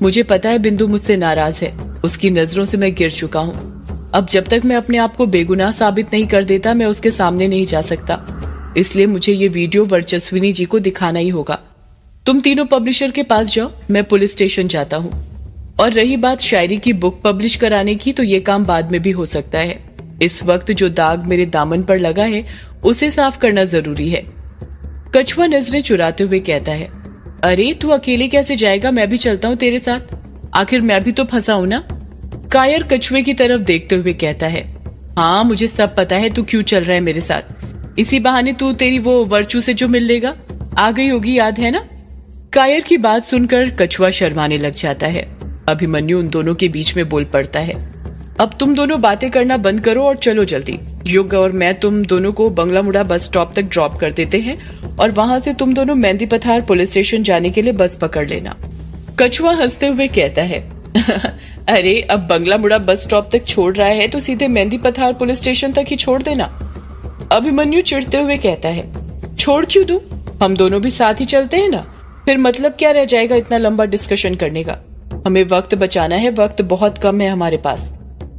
मुझे पता है बिंदु मुझसे नाराज है, उसकी नजरों से मैं गिर चुका हूँ। अब जब तक मैं अपने आप को बेगुनाह साबित नहीं कर देता मैं उसके सामने नहीं जा सकता, इसलिए मुझे ये वीडियो वर्चस्विनी जी को दिखाना ही होगा। तुम तीनों पब्लिशर के पास जाओ, मैं पुलिस स्टेशन जाता हूँ। और रही बात शायरी की बुक पब्लिश कराने की, तो ये काम बाद में भी हो सकता है। इस वक्त जो दाग मेरे दामन पर लगा है उसे साफ करना जरूरी है। कछुआ नजरें चुराते हुए कहता है, अरे तू अकेले कैसे जाएगा, मैं भी चलता हूँ तेरे साथ, आखिर मैं भी तो फंसा हूं ना। कायर कछुए की तरफ देखते हुए कहता है, हाँ मुझे सब पता है तू क्यों चल रहा है मेरे साथ। इसी बहाने तू तेरी वो वर्चू से जो मिल लेगा, आ गई होगी, याद है ना। कायर की बात सुनकर कछुआ शर्माने लग जाता है। अभिमन्यु उन दोनों के बीच में बोल पड़ता है, अब तुम दोनों बातें करना बंद करो और चलो जल्दी। युग और मैं तुम दोनों को बंगला मुड़ा बस स्टॉप तक ड्रॉप कर देते हैं और वहां से तुम दोनों मेहंदी पथार पुलिस स्टेशन जाने के लिए बस पकड़ लेना। कछुआ हंसते हुए कहता है, अरे अब बंगला मुड़ा बस स्टॉप तक छोड़ रहा है तो सीधे मेहंदी पथार पुलिस स्टेशन तक ही छोड़ देना। अभिमन्यु चिढ़ते हुए कहता है, छोड़ क्यों दूं, हम दोनों भी साथ ही चलते हैं ना, फिर मतलब क्या रह जाएगा इतना लंबा डिस्कशन करने का। हमें वक्त बचाना है, वक्त बहुत कम है हमारे पास।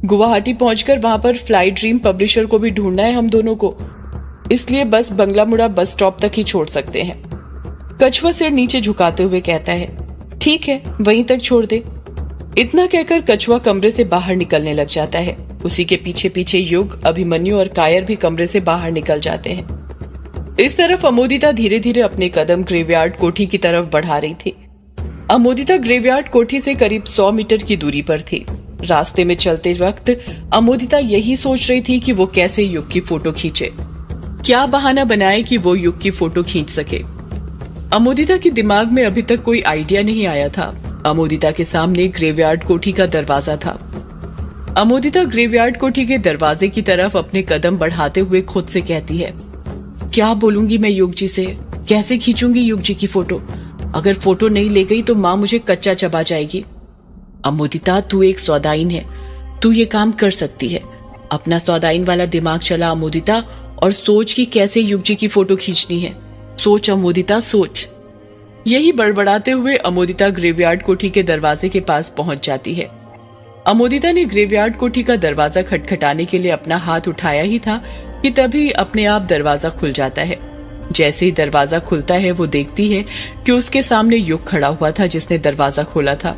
गुवाहाटी पहुंचकर वहां पर फ्लाई ड्रीम पब्लिशर को भी ढूंढना है हम दोनों को, इसलिए बस बंगला मुड़ा बस स्टॉप तक ही छोड़ सकते हैं। कछुआ सिर नीचे झुकाते हुए कहता है, ठीक है वहीं तक छोड़ दे। इतना कहकर कछुआ कमरे से बाहर निकलने लग जाता है। उसी के पीछे पीछे युग, अभिमन्यु और कायर भी कमरे से बाहर निकल जाते हैं। इस तरफ अमोदिता धीरे धीरे अपने कदम ग्रेवयार्ड कोठी की तरफ बढ़ा रही थी। अमोदिता ग्रेवयार्ड कोठी से करीब 100 मीटर की दूरी पर थी। रास्ते में चलते वक्त अमोदिता यही सोच रही थी कि वो कैसे युग की फोटो खींचे, क्या बहाना बनाए कि वो युग की फोटो खींच सके। अमोदिता के दिमाग में अभी तक कोई आइडिया नहीं आया था। अमोदिता के सामने ग्रेवयार्ड कोठी का दरवाजा था। अमोदिता ग्रेवयार्ड कोठी के दरवाजे की तरफ अपने कदम बढ़ाते हुए खुद से कहती है, क्या बोलूंगी मैं युग जी से, कैसे खींचूंगी युग जी की फोटो, अगर फोटो नहीं ले गई तो माँ मुझे कच्चा चबा जाएगी। अमोदिता तू एक सौदाइन है, तू ये काम कर सकती है, अपना सौदाइन वाला दिमाग चला अमोदिता और सोच कि कैसे युग जी की फोटो खींचनी है। सोच अमोदिता सोच। यही बड़बड़ाते हुए अमोदिता ग्रेवयार्ड कोठी के दरवाजे के पास पहुंच जाती है। अमोदिता ने ग्रेवयार्ड कोठी का दरवाजा खटखटाने के लिए अपना हाथ उठाया ही था कि तभी अपने आप दरवाजा खुल जाता है। जैसे ही दरवाजा खुलता है वो देखती है कि उसके सामने युग खड़ा हुआ था जिसने दरवाजा खोला था।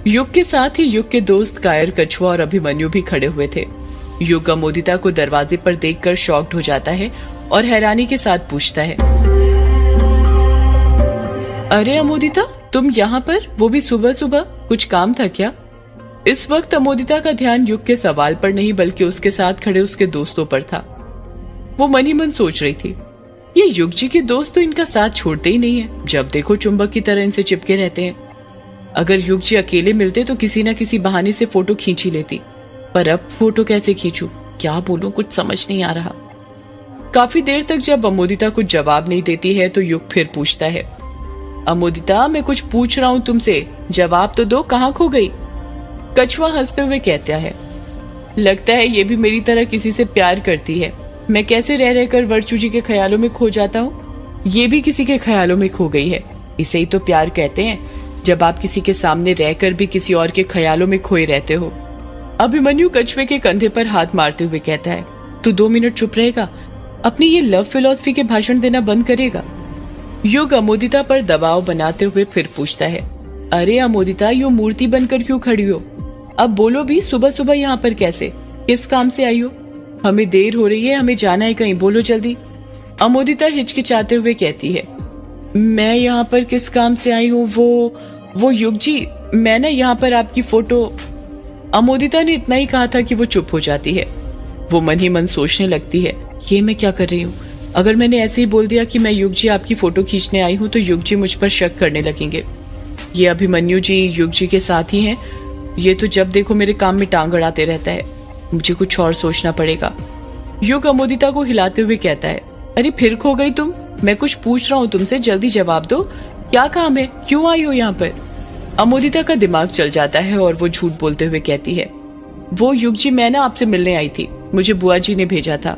युग के साथ ही युग के दोस्त कायर, कछुआ और अभिमन्यु भी खड़े हुए थे। युग अमोदिता को दरवाजे पर देखकर शॉक्ड हो जाता है और हैरानी के साथ पूछता है, अरे अमोदिता, तुम यहाँ पर, वो भी सुबह सुबह, कुछ काम था क्या? इस वक्त अमोदिता का ध्यान युग के सवाल पर नहीं बल्कि उसके साथ खड़े उसके दोस्तों पर था। वो मन ही मन सोच रही थी, ये युग जी के दोस्त तो इनका साथ छोड़ते ही नहीं है, जब देखो चुंबक की तरह इनसे चिपके रहते हैं। अगर युग जी अकेले मिलते तो किसी न किसी बहाने से फोटो खींच ही लेती, पर अब फोटो कैसे खींचूं, क्या बोलूं, कुछ समझ नहीं आ रहा। काफी देर तक जब अमोदिता कुछ जवाब नहीं देती है तो युग फिर पूछता है, अमोदिता, मैं कुछ पूछ रहा हूं तुमसे, जवाब तो दो, कहाँ खो गई? कछुआ हंसते हुए कहता है, लगता है ये भी मेरी तरह किसी से प्यार करती है। मैं कैसे रह रहकर वर्चू जी के ख्यालों में खो जाता हूँ, ये भी किसी के ख्यालों में खो गई है। इसे ही तो प्यार कहते हैं, जब आप किसी के सामने रहकर भी किसी और के ख्यालों में खोए रहते हो। अभिमन्यु कछुए के कंधे पर हाथ मारते हुए कहता है, तू 2 मिनट चुप रहेगा? अपनी ये लव फिलॉसफी के भाषण देना बंद करेगा? युग अमोदिता पर दबाव बनाते हुए फिर पूछता है, अरे अमोदिता, यूं मूर्ति बनकर क्यों खड़ी हो? अब बोलो भी, सुबह सुबह यहाँ पर कैसे, किस काम से आई हो? हमें देर हो रही है, हमें जाना है कहीं, बोलो जल्दी। अमोदिता हिचकिचाते हुए कहती है, मैं यहाँ पर किस काम से आई हूँ? वो युग जी, मैं ना यहाँ पर आपकी फोटो। अमोदिता ने इतना ही कहा था कि वो चुप हो जाती है। वो मन ही मन सोचने लगती है, ये मैं क्या कर रही हूँ? अगर मैंने ऐसे ही बोल दिया कि मैं युग जी आपकी फोटो खींचने आई हूँ तो युग जी मुझ पर शक करने लगेंगे। ये अभिमन्यु जी युग जी के साथ ही हैं, ये तो जब देखो मेरे काम में टांग अड़ाते रहता है, मुझे कुछ और सोचना पड़ेगा। युग अमोदिता को हिलाते हुए कहता है, अरे फिर खो गई तुम? मैं कुछ पूछ रहा हूँ तुमसे, जल्दी जवाब दो, क्या काम है, क्यों आई हो यहाँ पर? अमोदिता का दिमाग चल जाता है और वो झूठ बोलते हुए कहती है, वो युग जी, मैं ना आपसे मिलने आई थी, मुझे बुआ जी ने भेजा था।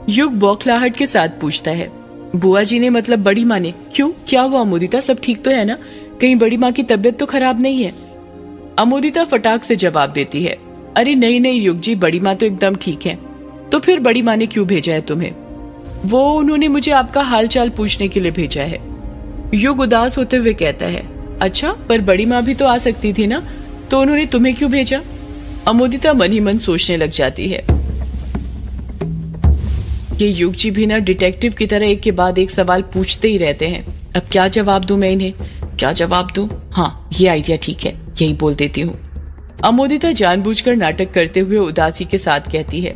युग बौखलाहट के साथ पूछता है, बुआ जी ने मतलब बड़ी माँ ने? क्यों, क्या हुआ अमोदिता, सब ठीक तो है ना? कहीं बड़ी माँ की तबीयत तो खराब नहीं है? अमोदिता फटाक से जवाब देती है, अरे नहीं नहीं युग जी, बड़ी माँ तो एकदम ठीक है। तो फिर बड़ी माँ ने क्यों भेजा है तुम्हें? वो उन्होंने मुझे आपका हालचाल पूछने के लिए भेजा है। युग उदास होते हुए कहता है, अच्छा, पर बड़ी माँ भी तो आ सकती थी ना, तो उन्होंने तुम्हें क्यों भेजा? अमोदिता मन ही मन सोचने लग जाती है, ये युग जी भी ना डिटेक्टिव की तरह एक के बाद एक सवाल पूछते ही रहते हैं। अब क्या जवाब दूं मैं इन्हें, क्या जवाब दूं? हाँ, ये आइडिया ठीक है, यही बोल देती हूँ। अमोदिता जानबूझकर नाटक करते हुए उदासी के साथ कहती है,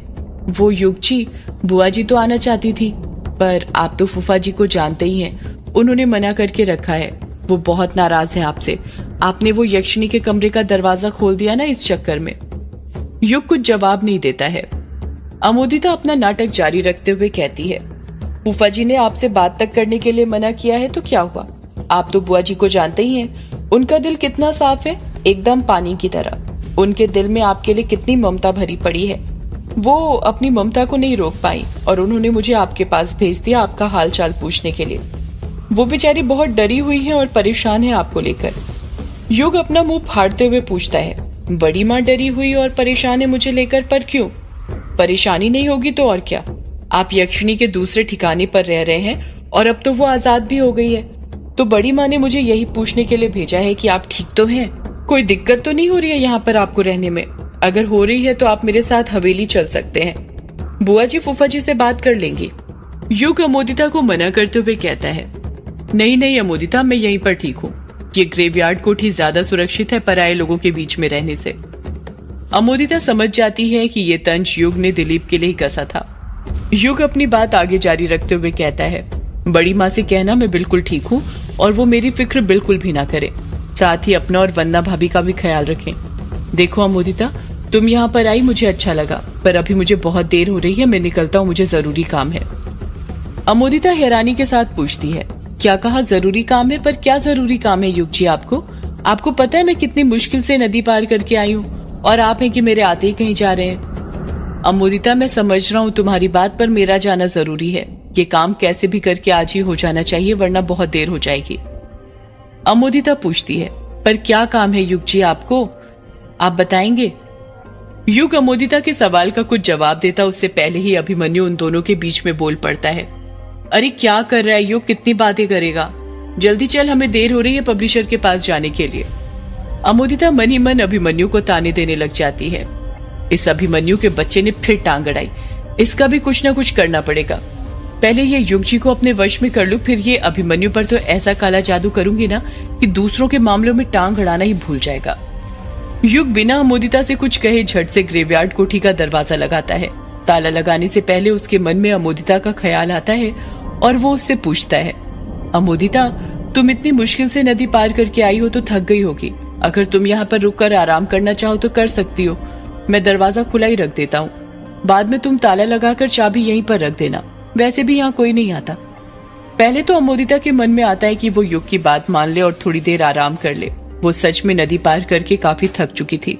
वो युग जी, बुआ जी तो आना चाहती थी, पर आप तो फूफा जी को जानते ही हैं, उन्होंने मना करके रखा है। वो बहुत नाराज हैं आपसे, आपने वो यक्षिणी के कमरे का दरवाजा खोल दिया ना इस चक्कर में। युग कुछ जवाब नहीं देता है। अमोदिता अपना नाटक जारी रखते हुए कहती है, फूफा जी ने आपसे बात तक करने के लिए मना किया है तो क्या हुआ? आप तो बुआ जी को जानते ही हैं, उनका दिल कितना साफ है, एकदम पानी की तरह। उनके दिल में आपके लिए कितनी ममता भरी पड़ी है। वो अपनी ममता को नहीं रोक पाई और उन्होंने मुझे आपके पास भेज दिया आपका हाल चाल पूछने के लिए। वो बेचारी बहुत डरी हुई है और परेशान है आपको लेकर। युग अपना मुंह फाड़ते हुए पूछता है, बड़ी माँ डरी हुई और परेशान है मुझे लेकर, पर क्यों? परेशानी नहीं होगी तो और क्या, आप यक्षिणी के दूसरे ठिकाने पर रह रहे हैं और अब तो वो आजाद भी हो गई है, तो बड़ी माँ ने मुझे यही पूछने के लिए भेजा है कि आप ठीक तो हैं, कोई दिक्कत तो नहीं हो रही है यहाँ पर आपको रहने में? अगर हो रही है तो आप मेरे साथ हवेली चल सकते हैं, बुआ जी फूफा जी से बात कर लेंगी। युग अमोदिता को मना करते हुए कहता है, नहीं नहीं अमोदिता, मैं यहीं पर ठीक हूँ, ये ग्रेवयार्ड कोठी ज्यादा सुरक्षित है पराये लोगों के बीच में रहने से। अमोदिता समझ जाती है कि ये तंज युग ने दिलीप के लिए ही कसा था। युग अपनी बात आगे जारी रखते हुए कहता है, बड़ी माँ से कहना मैं बिल्कुल ठीक हूँ और वो मेरी फिक्र बिल्कुल भी ना करे, साथ ही अपना और वंदना भाभी का भी ख्याल रखें। देखो अमोदिता, तुम यहाँ पर आई मुझे अच्छा लगा, पर अभी मुझे बहुत देर हो रही है, मैं निकलता हूँ, मुझे जरूरी काम है। अमोदिता हैरानी के साथ पूछती है, क्या कहा जरूरी काम है? पर क्या जरूरी काम है युग जी आपको? आपको पता है मैं कितनी मुश्किल से नदी पार करके आई हूँ और आप हैं कि मेरे आते ही कहीं जा रहे हैं। अमोदिता, मैं समझ रहा हूँ तुम्हारी बात, पर मेरा जाना जरूरी है। ये काम कैसे भी करके आज ही हो जाना चाहिए, वरना बहुत देर हो जाएगी। अमोदिता पूछती है, पर क्या काम है युग जी आपको, आप बताएंगे? युग अमोदिता के सवाल का कुछ जवाब देता उससे पहले ही अभिमन्यु उन दोनों के बीच में बोल पड़ता है। अरे क्या कर रहा है युग, कितनी बातें करेगा, जल्दी चल, हमें देर हो रही है पब्लिशर के पास जाने के लिए। अमोदिता मन ही मन अभिमन्यु को ताने देने लग जाती है। इस अभिमन्यु के बच्चे ने फिर टांग अड़ाई, इसका भी कुछ ना कुछ करना पड़ेगा। पहले ये युग जी को अपने वश में कर लूं, फिर ये अभिमन्यु पर तो ऐसा काला जादू करूंगी ना कि दूसरों के मामलों में टांग अड़ाना ही भूल जाएगा। युग बिना अमोदिता से कुछ कहे झट से ग्रेवयार्ड कोठी का दरवाजा लगाता है। ताला लगाने से पहले उसके मन में अमोदिता का ख्याल आता है और वो उससे पूछता है, अमोदिता, तुम इतनी मुश्किल से नदी पार करके आई हो तो थक गई होगी। अगर तुम यहाँ पर रुककर आराम करना चाहो तो कर सकती हो, मैं दरवाजा खुला ही रख देता हूँ। बाद में तुम ताला लगाकर चाबी यहीं पर रख देना, वैसे भी यहाँ कोई नहीं आता। पहले तो अमोदिता के मन में आता है कि वो युग की बात मान ले और थोड़ी देर आराम कर ले। वो सच में नदी पार करके काफी थक चुकी थी,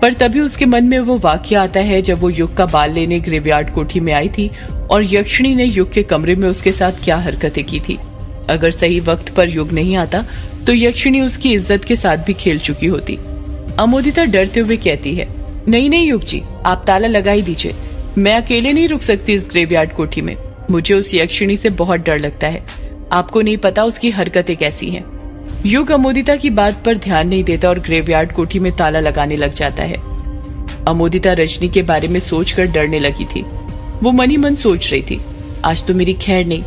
पर तभी उसके मन में वो वाक्य आता है जब वो युग का बाल लेने ग्रेवयार्ड कोठी में आई थी और यक्षिणी ने युग के कमरे में उसके साथ क्या हरकतें की थी। अगर सही वक्त पर युग नहीं आता तो यक्षिणी उसकी इज्जत के साथ भी खेल चुकी होती। अमोदिता डरते हुए कहती है, नहीं नहीं युग जी, आप ताला लगा ही दीजिए, मैं अकेले नहीं रुक सकती इस ग्रेवयार्ड कोठी में। मुझे उस यक्षिणी से बहुत डर लगता है, आपको नहीं पता उसकी हरकतें कैसी हैं। युग अमोदिता की बात पर ध्यान नहीं देता और ग्रेवयार्ड कोठी में ताला लगाने लग जाता है। अमोदिता रजनी के बारे में सोचकर डरने लगी थी। वो मन ही मन सोच रही थी, आज तो मेरी खैर नहीं,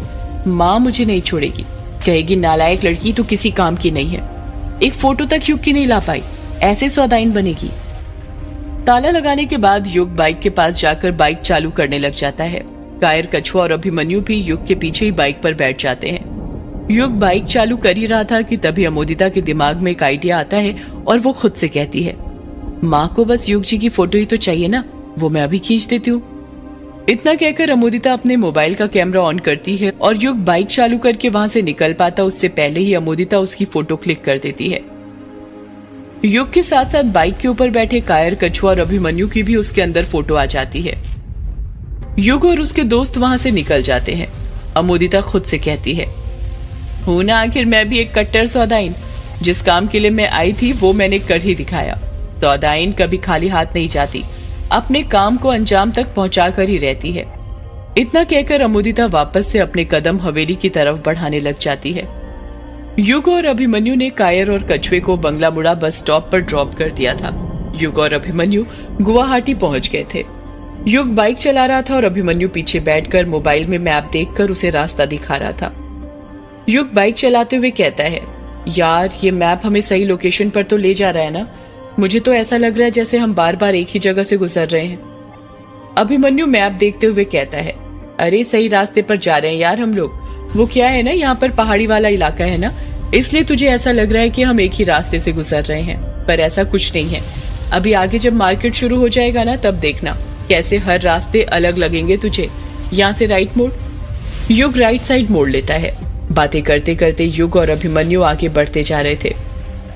माँ मुझे नहीं छोड़ेगी, कहेगी नालायक लड़की तो किसी काम की नहीं है, एक फोटो तक युग की नहीं ला पाई, ऐसे सौदाइन बनेगी। ताला लगाने के बाद युग बाइक के पास जाकर बाइक चालू करने लग जाता है। कायर, कछुआ और अभिमन्यु भी युग के पीछे ही बाइक पर बैठ जाते हैं। युग बाइक चालू कर ही रहा था कि तभी अमोदिता के दिमाग में एक आइडिया आता है और वो खुद से कहती है, माँ को बस युग जी की फोटो ही तो चाहिए ना, वो मैं अभी खींच देती हूँ। इतना कहकर अमोदिता अपने मोबाइल का कैमरा ऑन करती है और युग बाइक चालू करके वहां से निकल पाता उससे पहले ही अमोदिता उसकी फोटो क्लिक कर देती है। युग के साथ साथ बाइक के ऊपर बैठे कायर, कछुआ और अभिमन्यु की भी उसके अंदर फोटो आ जाती है। युग और उसके दोस्त वहां से निकल जाते हैं। अमोदिता खुद से कहती है, हूं ना आखिर मैं भी एक कट्टर सौदाइन, जिस काम के लिए मैं आई थी वो मैंने कर ही दिखाया। सौदाइन कभी खाली हाथ नहीं जाती, अपने काम को अंजाम तक पहुंचा कर ही रहती है। इतना कहकर अमोदिता वापस से अपने कदम हवेली की तरफ बढ़ाने लग जाती है। युग और अभिमन्यु ने कायर और कछुए को बंगला मुड़ा बस स्टॉप पर ड्रॉप कर दिया था। युग और अभिमन्यु गुवाहाटी पहुंच गए थे। युग बाइक चला रहा था और अभिमन्यु पीछे बैठकर मोबाइल में मैप देखकर उसे रास्ता दिखा रहा था। युग बाइक चलाते हुए कहता है, यार ये मैप हमें सही लोकेशन पर तो ले जा रहा है ना, मुझे तो ऐसा लग रहा है जैसे हम बार बार एक ही जगह से गुजर रहे हैं। अभिमन्यु मैप देखते हुए कहता है, अरे सही रास्ते पर जा रहे हैं यार हम लोग, वो क्या है ना, यहाँ पर पहाड़ी वाला इलाका है ना, इसलिए तुझे ऐसा लग रहा है कि हम एक ही रास्ते से गुजर रहे हैं, पर ऐसा कुछ नहीं है। अभी आगे जब मार्केट शुरू हो जाएगा ना, तब देखना कैसे हर रास्ते अलग लगेंगे तुझे। यहाँ से राइट मोड़। युग राइट साइड मोड़ लेता है। बातें करते करते युग और अभिमन्यु आगे बढ़ते जा रहे थे।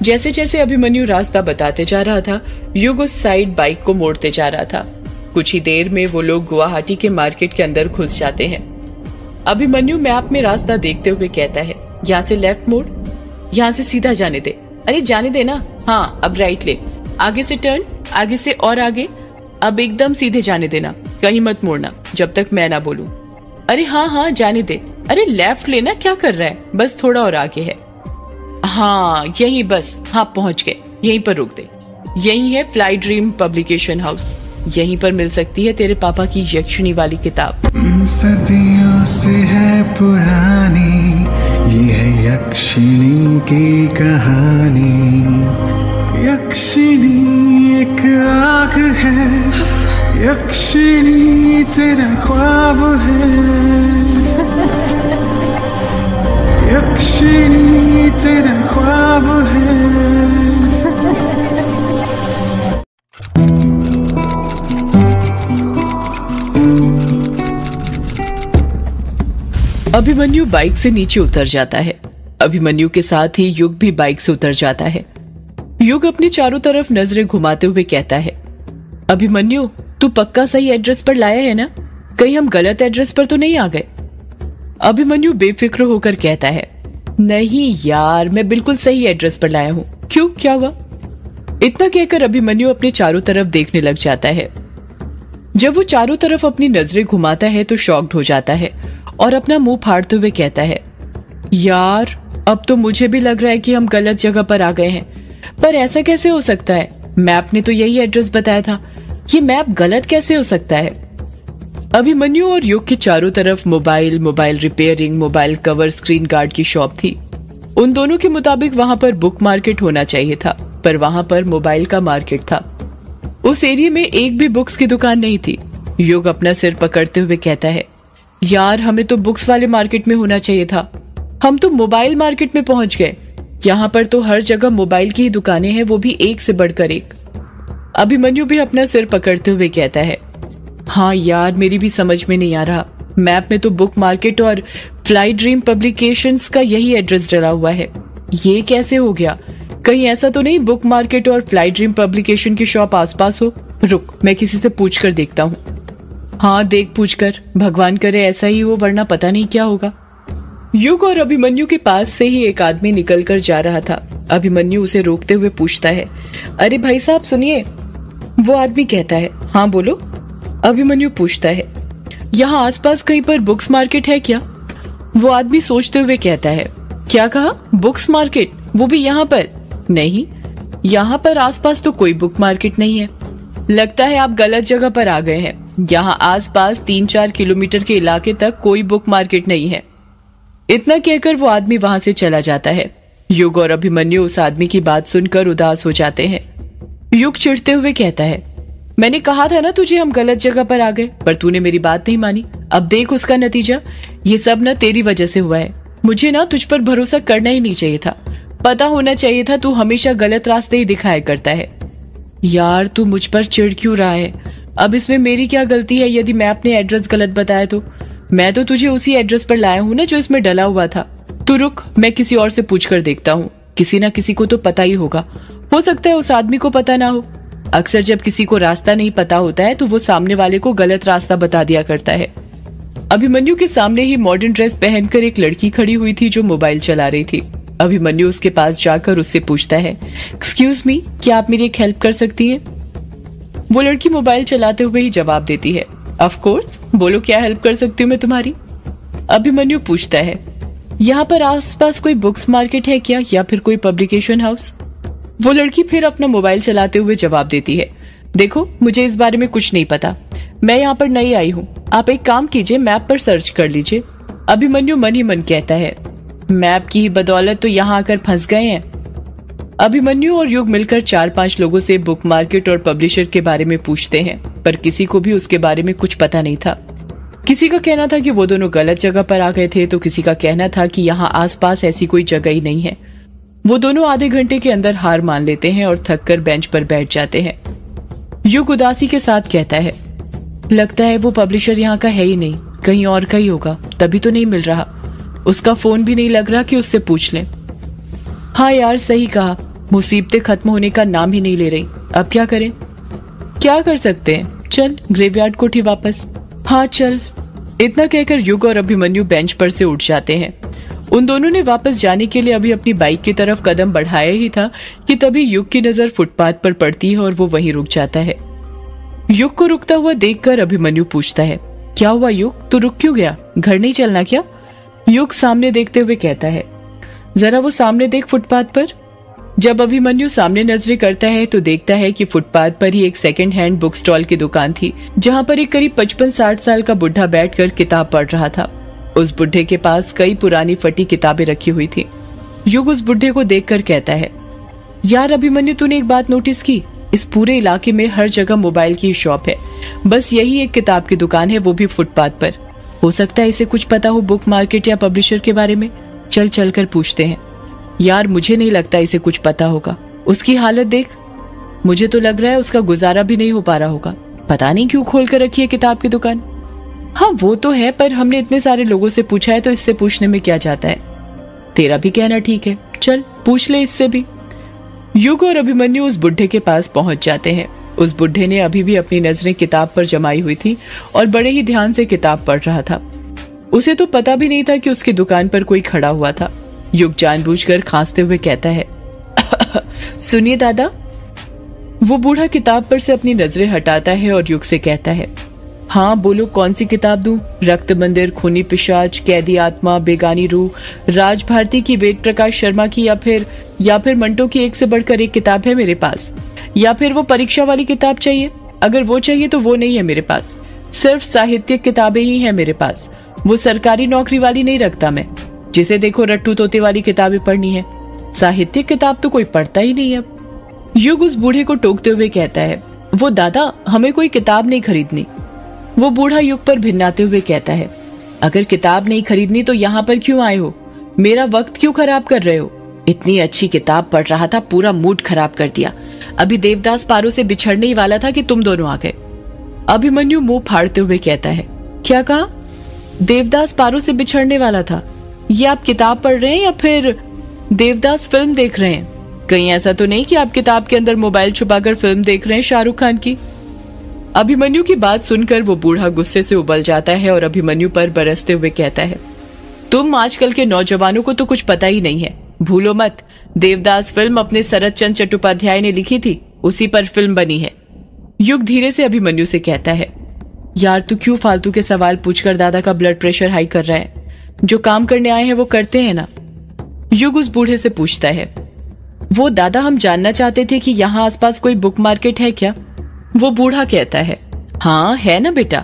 जैसे जैसे अभिमन्यु रास्ता बताते जा रहा था, युग उस साइड बाइक को मोड़ते जा रहा था। कुछ ही देर में वो लोग गुवाहाटी के मार्केट के अंदर घुस जाते हैं। अभिमन्यु मैप में रास्ता देखते हुए कहता है, यहाँ से लेफ्ट मोड़, यहाँ से सीधा जाने दे। अरे जाने दे ना, हाँ अब राइट ले, आगे से टर्न, आगे से और आगे, अब एकदम सीधे जाने देना, कहीं मत मोड़ना जब तक मैं ना बोलूं। अरे हाँ हाँ जाने दे, अरे लेफ्ट लेना, क्या कर रहा है, बस थोड़ा और आगे है। हाँ यही बस, हाँ पहुंच गए, यहीं पर रुक दे। यही है फ्लाई ड्रीम पब्लिकेशन हाउस, यहीं पर मिल सकती है तेरे पापा की यक्षिणी वाली किताब। सदियों से है पुरानी, ये है यक्षिणी की कहानी। यक्षिणी एक आग है, यक्षिणी तेरा ख्वाब है, यक्षिणी तेरा ख्वाब है। अभिमन्यु बाइक से नीचे उतर जाता है। अभिमन्यु के साथ ही युग भी बाइक से उतर जाता है। युग अपने चारों तरफ नजरें घुमाते हुए कहता है, अभिमन्यु तू पक्का सही एड्रेस पर लाया है ना? कहीं हम गलत एड्रेस पर तो नहीं आ गए? अभिमन्यु बेफिक्र होकर कहता है, नहीं यार, मैं बिल्कुल सही एड्रेस पर लाया हूँ। क्यों, क्या हुआ? इतना कहकर अभिमन्यु अपने चारों तरफ देखने लग जाता है। जब वो चारों तरफ अपनी नजरें घुमाता है तो शॉक्ड हो जाता है और अपना मुंह फाड़ते हुए कहता है, यार अब तो मुझे भी लग रहा है कि हम गलत जगह पर आ गए हैं। पर ऐसा कैसे हो सकता है? मैप ने तो यही एड्रेस बताया था। ये मैप गलत कैसे हो सकता है? अभिमन्यु और युग के चारों तरफ mobile repairing, mobile cover, screen guard की शॉप थी। उन दोनों के मुताबिक वहां पर बुक मार्केट होना चाहिए था, पर वहां पर मोबाइल का मार्केट था। उस एरिया में एक भी बुक्स की दुकान नहीं थी। युग अपना सिर पकड़ते हुए कहता है, यार हमें तो बुक्स वाले मार्केट में होना चाहिए था, हम तो मोबाइल मार्केट में पहुंच गए। यहाँ पर तो हर जगह मोबाइल की ही दुकानें हैं, वो भी एक से बढ़कर एक। अभिमन्यु भी अपना सिर पकड़ते हुए कहता है, हाँ यार मेरी भी समझ में नहीं आ रहा। मैप में तो बुक मार्केट और फ्लाई ड्रीम पब्लिकेशंस का यही एड्रेस डला हुआ है। ये कैसे हो गया? कहीं ऐसा तो नहीं बुक मार्केट और फ्लाई ड्रीम पब्लिकेशन की शॉप आसपास हो? रुक, मैं किसी से पूछ कर देखता हूँ। हाँ देख, पूछ कर, भगवान करे ऐसा ही हो, वरना पता नहीं क्या होगा। युग और अभिमन्यु के पास से ही एक आदमी निकल कर जा रहा था। अभिमन्यु उसे रोकते हुए पूछता है, अरे भाई साहब सुनिए। वो आदमी कहता है, हाँ बोलो। अभिमन्यु पूछता है, यहाँ आसपास कहीं पर बुक्स मार्केट है क्या? वो आदमी सोचते हुए कहता है, क्या कहा? Books market? वो भी यहाँ पर? नहीं, यहाँ पर आसपास तो कोई बुक मार्केट नहीं है। लगता है आप गलत जगह पर आ गए हैं। यहाँ आसपास 3-4 किलोमीटर के इलाके तक कोई बुक मार्केट नहीं है। इतना कहकर वो आदमी वहां से चला जाता है। युग और अभिमन्यु उस आदमी की बात सुनकर उदास हो जाते हैं। युग चिढ़ते हुए कहता है, मैंने कहा था ना तुझे हम गलत जगह पर आ गए, पर तूने मेरी बात नहीं मानी। अब देख उसका नतीजा। ये सब ना तेरी वजह से हुआ है। मुझे ना तुझ पर भरोसा करना ही नहीं चाहिए था। पता होना चाहिए था तू हमेशा गलत रास्ते ही दिखाया करता है। यार तू मुझ पर चिढ़ क्यों रहा है? अब इसमें मेरी क्या गलती है यदि मैप ने एड्रेस गलत बताया तो? मैं तो तुझे उसी एड्रेस पर लाया हूँ ना जो इसमें डला हुआ था। तू रुक, मैं किसी और से पूछ कर देखता हूँ। किसी ना किसी को तो पता ही होगा। हो सकता है उस आदमी को पता ना हो। अक्सर जब किसी को रास्ता नहीं पता होता है तो वो सामने वाले को गलत रास्ता बता दिया करता है। अभिमन्यु के सामने ही मॉडर्न ड्रेस पहनकर एक लड़की खड़ी हुई थी जो मोबाइल चला रही थी। अभिमन्यु उसके पास जाकर उससे पूछता है, एक्सक्यूज मी, क्या आप मेरी एक हेल्प कर सकती हैं? वो लड़की मोबाइल चलाते हुए ही जवाब देती है, ऑफ कोर्स, बोलो क्या हेल्प कर सकती हूँ मैं तुम्हारी? अभिमन्यु पूछता है, यहाँ पर आसपास कोई बुक्स मार्केट है क्या, या फिर कोई पब्लिकेशन हाउस? वो लड़की फिर अपना मोबाइल चलाते हुए जवाब देती है, देखो मुझे इस बारे में कुछ नहीं पता, मैं यहाँ पर नई आई हूँ। आप एक काम कीजिए, मैप पर सर्च कर लीजिए। अभिमन्यु मन ही मन कहता है, मैप की बदौलत तो यहाँ आकर फंस गए हैं। अभिमन्यु और युग मिलकर 4-5 लोगों से बुक मार्केट और पब्लिशर के बारे में पूछते हैं, पर किसी को भी उसके बारे में कुछ पता नहीं था। किसी का कहना था कि वो दोनों गलत जगह पर आ गए थे, तो किसी का कहना था कि यहाँ आसपास ऐसी कोई जगह ही नहीं है। वो दोनों आधे घंटे के अंदर हार मान लेते हैं और थक कर बेंच पर बैठ जाते हैं। युग उदासी के साथ कहता है, लगता है वो पब्लिशर यहाँ का है ही नहीं, कहीं और का ही होगा, तभी तो नहीं मिल रहा। उसका फोन भी नहीं लग रहा कि उससे पूछ लें। हाँ यार सही कहा, मुसीबतें खत्म होने का नाम ही नहीं ले रही। अब क्या करें? क्या कर सकते हैं, चल ग्रेवयार्ड कोठी वापस। हाँ चल। इतना कहकर युग और अभिमन्यु बेंच पर से उठ जाते हैं। उन दोनों ने वापस जाने के लिए अभी अपनी बाइक की तरफ कदम बढ़ाया ही था कि तभी युग की नजर फुटपाथ पर पड़ती है और वो वहीं रुक जाता है। युग को रुकता हुआ देखकर अभिमन्यु पूछता है, क्या हुआ युग, तू रुक क्यों गया? घर नहीं चलना क्या? युग सामने देखते हुए कहता है, जरा वो सामने देख फुटपाथ पर। जब अभिमन्यु सामने नजरें करता है तो देखता है कि फुटपाथ पर ही एक सेकंड हैंड बुक स्टॉल की दुकान थी, जहां पर एक करीब 55-60 साल का बुढ़ा बैठकर किताब पढ़ रहा था। उस बुढ़े के पास कई पुरानी फटी किताबें रखी हुई थी। युग उस बुढ़े को देखकर कहता है, यार अभिमन्यु तूने एक बात नोटिस की? इस पूरे इलाके में हर जगह मोबाइल की शॉप है, बस यही एक किताब की दुकान है, वो भी फुटपाथ पर। हो सकता है इसे कुछ पता हो बुक मार्केट या पब्लिशर के बारे में। चल चल कर पूछते हैं। यार मुझे नहीं लगता इसे कुछ पता होगा, उसकी हालत देख, मुझे तो लग रहा है उसका गुजारा भी नहीं हो पा रहा होगा। पता नहीं क्यों खोल कर रखी है किताब की दुकान। हाँ वो तो है, पर हमने इतने सारे लोगों से पूछा है तो इससे पूछने में क्या जाता है। तेरा भी कहना ठीक है, चल पूछ ले इससे भी। युग और अभिमन्यु उस बुढ़े के पास पहुंच जाते हैं। उस बुढ़े ने अभी भी अपनी नजरें किताब पर जमाई हुई थी और बड़े ही ध्यान से किताब पढ़ रहा था। उसे तो पता भी नहीं था कि उसकी दुकान पर कोई खड़ा हुआ था। युग जानबूझकर खांसते हुए कहता है, सुनिए दादा। वो बूढ़ा किताब पर से अपनी नजरें हटाता है और युग से कहता है, हाँ बोलो, कौन सी किताब दूं? रक्त मंदिर, खूनी पिशाच, कैदी आत्मा, बेगानी रूह, राज भारती की, वेद प्रकाश शर्मा की, या फिर मंटो की एक से बढ़कर एक किताब है मेरे पास। या फिर वो परीक्षा वाली किताब चाहिए? अगर वो चाहिए तो वो नहीं है मेरे पास। सिर्फ साहित्यिक किताबें ही हैं मेरे पास। वो सरकारी नौकरी वाली नहीं रखता मैं, जिसे देखो रट्टू तोते वाली किताबें पढ़नी है। साहित्यिक किताब तो कोई पढ़ता ही नहीं अब। युग उस बूढ़े को टोकते हुए कहता है, वो दादा, हमें कोई किताब नहीं खरीदनी। वो बूढ़ा युग पर भिन्नाते हुए कहता है, अगर किताब नहीं खरीदनी तो यहाँ पर क्यों आए हो? मेरा वक्त क्यों खराब कर रहे हो? इतनी अच्छी किताब पढ़ रहा था, पूरा मूड खराब कर दिया। अभी देवदास पारो से बिछड़ने ही वाला था कि तुम दोनों आ गए। अभिमन्यु मुंह फाड़ते हुए कहता है, क्या कहा? देवदास पारो से बिछड़ने वाला था? ये आप किताब पढ़ रहे हैं या फिर देवदास फिल्म देख रहे हैं? कहीं ऐसा तो नहीं कि आप किताब के अंदर मोबाइल छुपाकर फिल्म देख रहे हैं शाहरुख खान की? अभिमन्यु की बात सुनकर वो बूढ़ा गुस्से से उबल जाता है और अभिमन्यु पर बरसते हुए कहता है, तुम आजकल के नौजवानों को तो कुछ पता ही नहीं है। भूलो मत, देवदास फिल्म अपने शरद चंद्र चट्टोपाध्याय ने लिखी थी, उसी पर फिल्म बनी है। युग धीरे से अभिमन्यु से कहता है, यार तू क्यों फालतू के सवाल पूछकर दादा का ब्लड प्रेशर हाई कर रहा है? जो काम करने आए हैं वो करते हैं ना। युग उस बूढ़े से पूछता है, वो दादा, हम जानना चाहते थे कि यहाँ आसपास कोई बुक मार्केट है क्या? वो बूढ़ा कहता है, हाँ है ना बेटा।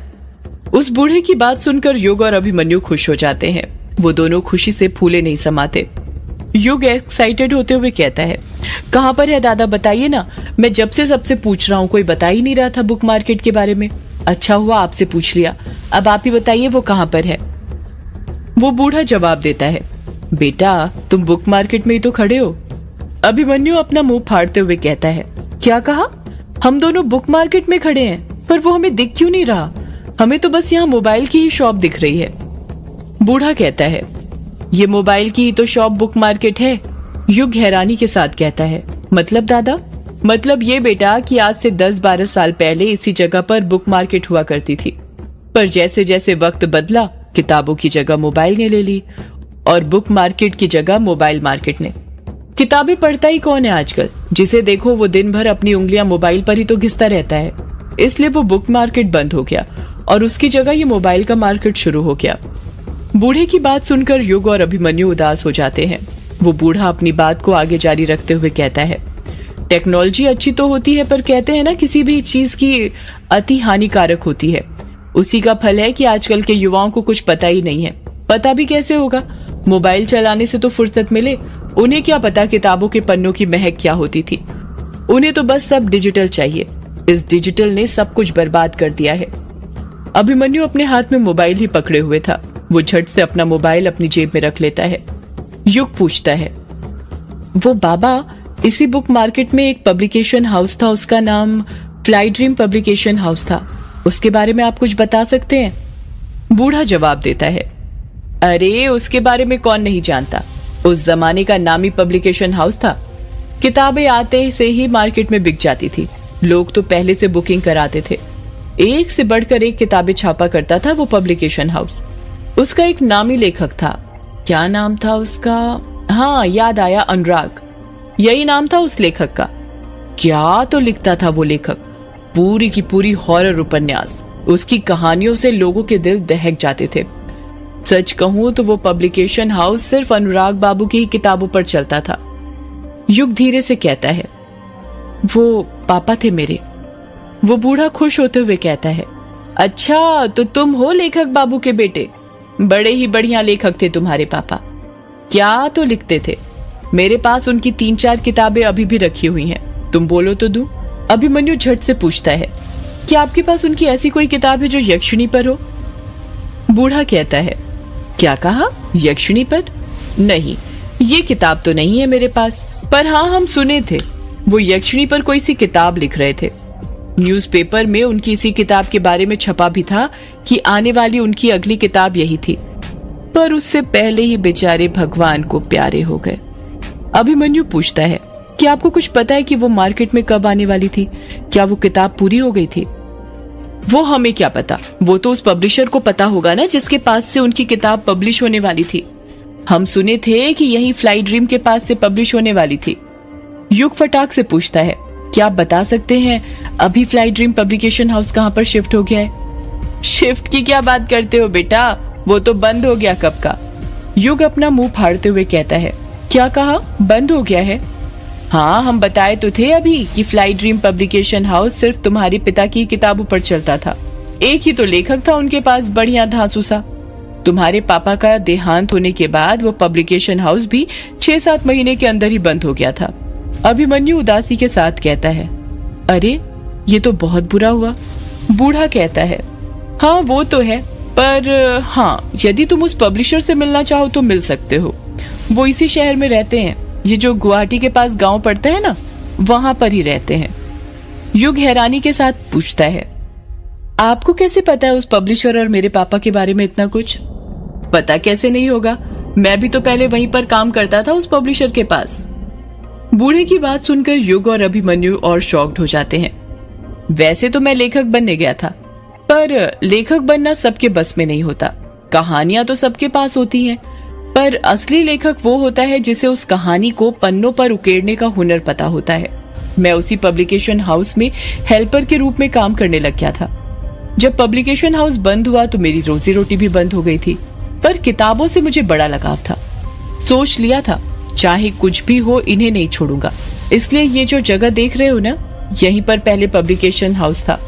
उस बूढ़े की बात सुनकर युग और अभिमन्यु खुश हो जाते हैं। वो दोनों खुशी से फूले नहीं समाते। युग एक्साइटेड होते हुए कहता है, कहाँ पर है दादा, बताइए ना। मैं जब से सबसे पूछ रहा हूँ, कोई बता ही नहीं रहा था बुक मार्केट के बारे में। अच्छा हुआ आपसे पूछ लिया। अब आप ही बताइए वो कहाँ पर है। वो बूढ़ा जवाब देता है, बेटा तुम बुक मार्केट में ही तो खड़े हो। अभिमन्यु अपना मुंह फाड़ते हुए कहता है, क्या कहा? हम दोनों बुक मार्केट में खड़े हैं, पर वो हमें दिख क्यों नहीं रहा? हमें तो बस यहाँ मोबाइल की ही शॉप दिख रही है। बूढ़ा कहता है, ये मोबाइल की ही तो शॉप बुक मार्केट है। युग हैरानी के साथ कहता है, मतलब दादा? मतलब ये बेटा कि आज से 10-12 साल पहले इसी जगह पर बुक मार्केट हुआ करती थी, पर जैसे जैसे वक्त बदला, किताबों की जगह मोबाइल ने ले ली और बुक मार्केट की जगह मोबाइल मार्केट ने। किताबें पढ़ता ही कौन है आजकल? जिसे देखो वो दिन भर अपनी उंगलियां मोबाइल पर ही तो घिसता रहता है। इसलिए वो बुक मार्केट बंद हो गया और उसकी जगह ये मोबाइल का मार्केट शुरू हो गया। बूढ़े की बात सुनकर युग और अभिमन्यु उदास हो जाते हैं। वो बूढ़ा अपनी बात को आगे जारी रखते हुए कहता है, टेक्नोलॉजी अच्छी तो होती है, पर कहते हैं ना, किसी भी चीज की अति हानिकारक होती है। उसी का फल है कि आजकल के युवाओं को कुछ पता ही नहीं है। पता भी कैसे होगा? मोबाइल चलाने से तो फुर्सत मिले। उन्हें क्या पता किताबों के पन्नों की महक क्या होती थी। उन्हें तो बस सब डिजिटल चाहिए। इस डिजिटल ने सब कुछ बर्बाद कर दिया है। अभिमन्यु अपने हाथ में मोबाइल ही पकड़े हुए था। वो झट से अपना मोबाइल अपनी जेब में रख लेता है। युग पूछता है, वो बाबा, इसी बुक मार्केट में एक पब्लिकेशन हाउस था, उसका नाम फ्लाई ड्रीम पब्लिकेशन हाउस था। उसके बारे में आप कुछ बता सकते हैं? बूढ़ा जवाब देता है, अरे उसके बारे में कौन नहीं जानता। उस जमाने का नामी पब्लिकेशन हाउस था। किताबें आते से ही मार्केट में बिक जाती थी। लोग तो पहले से बुकिंग कराते थे। एक से बढ़कर एक किताबें छापा करता था वो पब्लिकेशन हाउस। उसका एक नामी लेखक था। क्या नाम था उसका? हाँ याद आया, अनुराग। यही नाम था उस लेखक का। क्या तो लिखता था वो लेखक, पूरी की पूरी हॉरर उपन्यास। उसकी कहानियों से लोगों के दिल दहक जाते थे। सच कहूं तो वो पब्लिकेशन हाउस सिर्फ अनुराग बाबू की ही किताबों पर चलता था। युग धीरे से कहता है, वो पापा थे मेरे। वो बूढ़ा खुश होते हुए कहता है, अच्छा तो तुम हो लेखक बाबू के बेटे। बड़े ही बढ़िया लेखक थे तुम्हारे पापा। क्या तो लिखते थे। मेरे पास उनकी 3-4 किताबें अभी भी रखी हुई हैं। तुम बोलो तो दूं? अभिमन्यु झट से पूछता है, क्या आपके पास उनकी ऐसी कोई किताब है जो यक्षिणी पर हो? बूढ़ा कहता है, क्या कहा? यक्षिणी पर? नहीं, ये किताब तो नहीं है मेरे पास, पर हाँ हम सुने थे वो यक्षिणी पर कोई सी किताब लिख रहे थे। न्यूज़पेपर में उनकी इसी किताब के बारे में छपा भी था कि आने वाली उनकी अगली किताब यही थी, पर उससे पहले ही बेचारे भगवान को प्यारे हो गए। अभिमन्यु पूछता है, क्या आपको कुछ पता है कि वो मार्केट में कब आने वाली थी? क्या वो किताब पूरी हो गई थी? वो हमें क्या पता, वो तो उस पब्लिशर को पता होगा ना जिसके पास से उनकी किताब पब्लिश होने वाली थी। हम सुने थे कि यही फ्लाई ड्रीम के पास से पब्लिश होने वाली थी। युग फटाक से पूछता है, क्या आप बता सकते हैं अभी फ्लाई ड्रीम पब्लिकेशन हाउस कहाँ पर शिफ्ट हो गया है? शिफ्ट की क्या बात करते हो बेटा, वो तो बंद हो गया कब का। युग अपना मुंह फाड़ते हुए कहता है, क्या कहा, बंद हो गया है? हाँ, हम बताए तो थे अभी कि फ्लाई ड्रीम पब्लिकेशन हाउस सिर्फ तुम्हारे पिता की किताबों पर चलता था। एक ही तो लेखक था उनके पास, बढ़िया धांसू सा। तुम्हारे पापा का देहांत होने के बाद वो पब्लिकेशन हाउस भी 6-7 महीने के अंदर ही बंद हो गया था। अभिमन्यु उदासी के साथ कहता है, अरे ये तो बहुत बुरा हुआ। बूढ़ा कहता है, हाँ वो तो है, पर हाँ, यदि तुम उस पब्लिशर से मिलना चाहो तो मिल सकते हो। वो इसी शहर में रहते हैं, ये जो गुवाहाटी के पास गांव पड़ता है ना, वहां पर ही रहते हैं। युग हैरानी के साथ पूछता है, आपको कैसे पता है उस पब्लिशर और मेरे पापा के बारे में इतना कुछ? पता कैसे नहीं होगा, मैं भी तो पहले वहीं पर काम करता था उस पब्लिशर के पास। बूढ़े की बात सुनकर युग और अभिमन्यु और शॉक्ड हो जाते हैं। वैसे तो मैं लेखक बनने गया था, पर लेखक बनना सबके बस में नहीं होता। कहानियां तो सबके पास होती हैं, पर असली लेखक वो होता है जिसे उस कहानी को पन्नों पर उकेरने का हुनर पता होता है। मैं उसी पब्लिकेशन हाउस में हेल्पर के रूप में काम करने लग गया था। जब पब्लिकेशन हाउस बंद हुआ तो मेरी रोजी रोटी भी बंद हो गई थी, पर किताबों से मुझे बड़ा लगाव था। सोच लिया था, चाहे कुछ भी हो इन्हें नहीं छोड़ूंगा। इसलिए ये जो जगह देख रहे हो ना, यहीं पर पहले पब्लिकेशन हाउस था।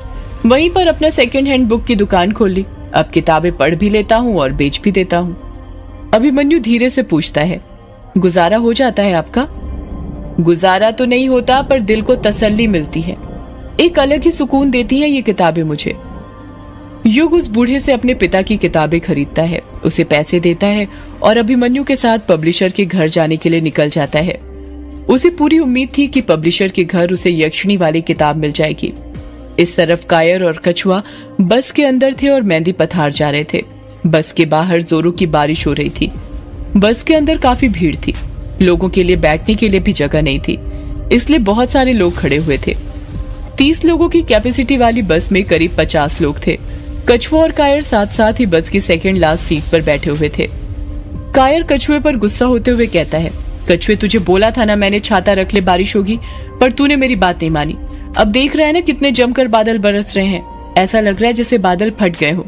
वहीं पर अपना सेकंड हैंड बुक की दुकान खोल ली। अब किताबें पढ़ भी लेता हूँ और बेच भी देता हूँ। अभिमन्यु धीरे से पूछता है, गुजारा हो जाता है आपका? गुजारा तो नहीं होता, पर दिल को तसल्ली मिलती है। एक अलग ही सुकून देती है ये किताबें मुझे। युग उस बूढ़े से अपने पिता की किताबें खरीदता है, उसे पैसे देता है और अभिमन्यु के साथ पब्लिशर के घर जाने के लिए निकल जाता है। उसे पूरी उम्मीद थी कि पब्लिशर के घर उसे यक्षिणी वाली किताब मिल जाएगी। इस तरफ कायर और कछुआ बस के अंदर थे और मेहंदी पथार जा रहे थे। बस के बाहर जोरों की बारिश हो रही थी। बस के अंदर काफी भीड़ थी। लोगों के लिए बैठने के लिए भी जगह नहीं थी, इसलिए बहुत सारे लोग खड़े हुए थे। 30 लोगों की कैपेसिटी वाली बस में करीब 50 लोग थे। कछुआ और कायर साथ साथ ही बस की सेकंड लास्ट सीट पर बैठे हुए थे। कायर कछुए पर गुस्सा होते हुए कहता है, कछुए तुझे बोला था ना मैंने छाता रख ले बारिश होगी, पर तूने मेरी बात नहीं मानी। अब देख रहा है ना कितने जमकर बादल बरस रहे हैं, ऐसा लग रहा है जैसे बादल फट गए हो।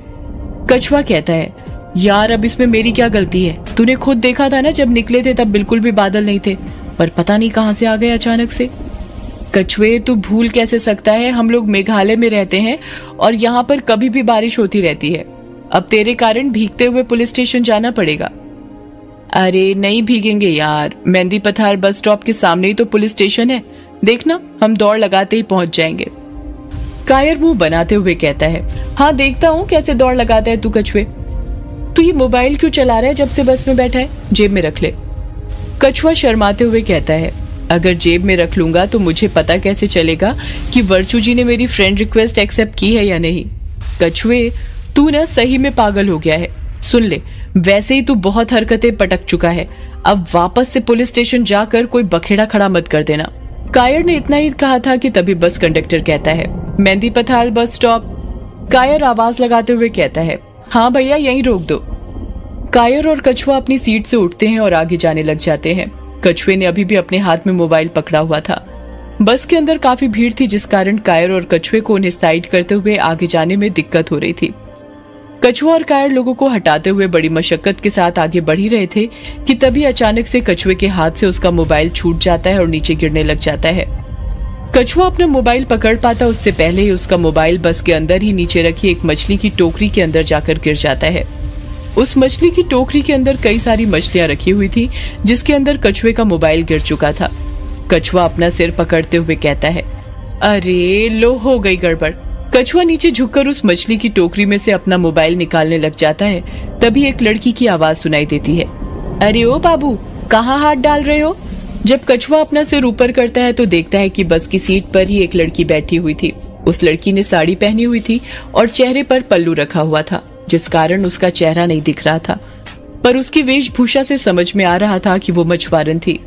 कछुआ कहता है, यार अब इसमें मेरी क्या गलती है? तूने खुद देखा था ना, जब निकले थे तब बिल्कुल भी बादल नहीं थे, पर पता नहीं कहां से आ गए अचानक से। कछुए तू भूल कैसे सकता है, हम लोग मेघालय में रहते हैं और यहाँ पर कभी भी बारिश होती रहती है। अब तेरे कारण भीगते हुए पुलिस स्टेशन जाना पड़ेगा। अरे नहीं भीगेंगे यार, मेहंदी पथार बस स्टॉप के सामने ही तो पुलिस स्टेशन है, देखना हम दौड़ लगाते ही पहुंच जाएंगे। कायर मुंह बनाते हुए कहता है, हाँ देखता हूँ कैसे दौड़ लगाता है तू कछुए। तू ये मोबाइल क्यों चला रहा है जब से बस में बैठा है? जेब में रख ले। कछुआ शर्माते हुए कहता है, अगर जेब में रख लूंगा तो मुझे पता कैसे चलेगा कि वर्चू जी ने मेरी फ्रेंड रिक्वेस्ट एक्सेप्ट की है या नहीं? कछुए तू ना सही में पागल हो गया है। सुन ले, वैसे ही तू बहुत हरकतें पटक चुका है, अब वापस से पुलिस स्टेशन जाकर कोई बखेड़ा खड़ा मत कर देना। कायर ने इतना ही कहा था कि तभी बस कंडक्टर कहता है, मेहंदी पथार बस स्टॉप। कायर आवाज लगाते हुए कहता है, हाँ भैया यहीं रोक दो। कायर और कछुआ अपनी सीट से उठते हैं और आगे जाने लग जाते हैं। कछुए ने अभी भी अपने हाथ में मोबाइल पकड़ा हुआ था। बस के अंदर काफी भीड़ थी, जिस कारण कायर और कछुए को उन्हें साइड करते हुए आगे जाने में दिक्कत हो रही थी। कछुआ और कायर लोगों को हटाते हुए बड़ी मशक्कत के साथ आगे बढ़ ही रहे थे कि तभी अचानक से कछुए के हाथ से उसका मोबाइल छूट जाता है और नीचे गिरने लग जाता है। कछुआ अपना मोबाइल पकड़ पाता उससे पहले ही उसका मोबाइल बस के अंदर ही नीचे रखी एक मछली की टोकरी के अंदर जाकर गिर जाता है। उस मछली की टोकरी के अंदर कई सारी मछलियां रखी हुई थी, जिसके अंदर कछुए का मोबाइल गिर चुका था। कछुआ अपना सिर पकड़ते हुए कहता है, अरे लो हो गई गड़बड़। कछुआ नीचे झुककर उस मछली की टोकरी में से अपना मोबाइल निकालने लग जाता है। तभी एक लड़की की आवाज सुनाई देती है, अरे ओ बाबू कहाँ हाथ डाल रहे हो? जब कछुआ अपना सिर ऊपर करता है तो देखता है कि बस की सीट पर ही एक लड़की बैठी हुई थी। उस लड़की ने साड़ी पहनी हुई थी और चेहरे पर पल्लू रखा हुआ था, जिस कारण उसका चेहरा नहीं दिख रहा था, पर उसकी वेशभूषा से समझ में आ रहा था कि वो मछुआरन थी।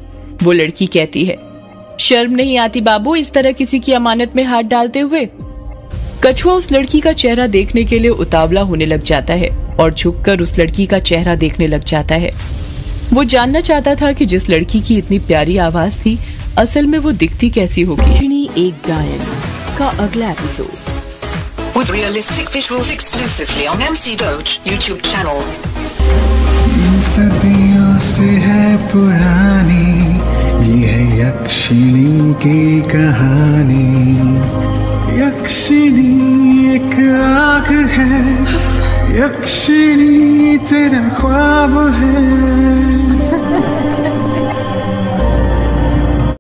वो लड़की कहती है, शर्म नहीं आती बाबू इस तरह किसी की अमानत में हाथ डालते हुए। कछुआ उस लड़की का चेहरा देखने के लिए उतावला होने लग जाता है और झुककर उस लड़की का चेहरा देखने लग जाता है। वो जानना चाहता था कि जिस लड़की की इतनी प्यारी आवाज थी असल में वो दिखती कैसी होगी। एक गायन का अगला episode with realistic visuals exclusively on MC Doge YouTube channel. सदियों से है पुरानी ये है यक्षिणी की कहानी। यक्षिणी एक आग है, यक्षिणी तेरा ख्वाब है।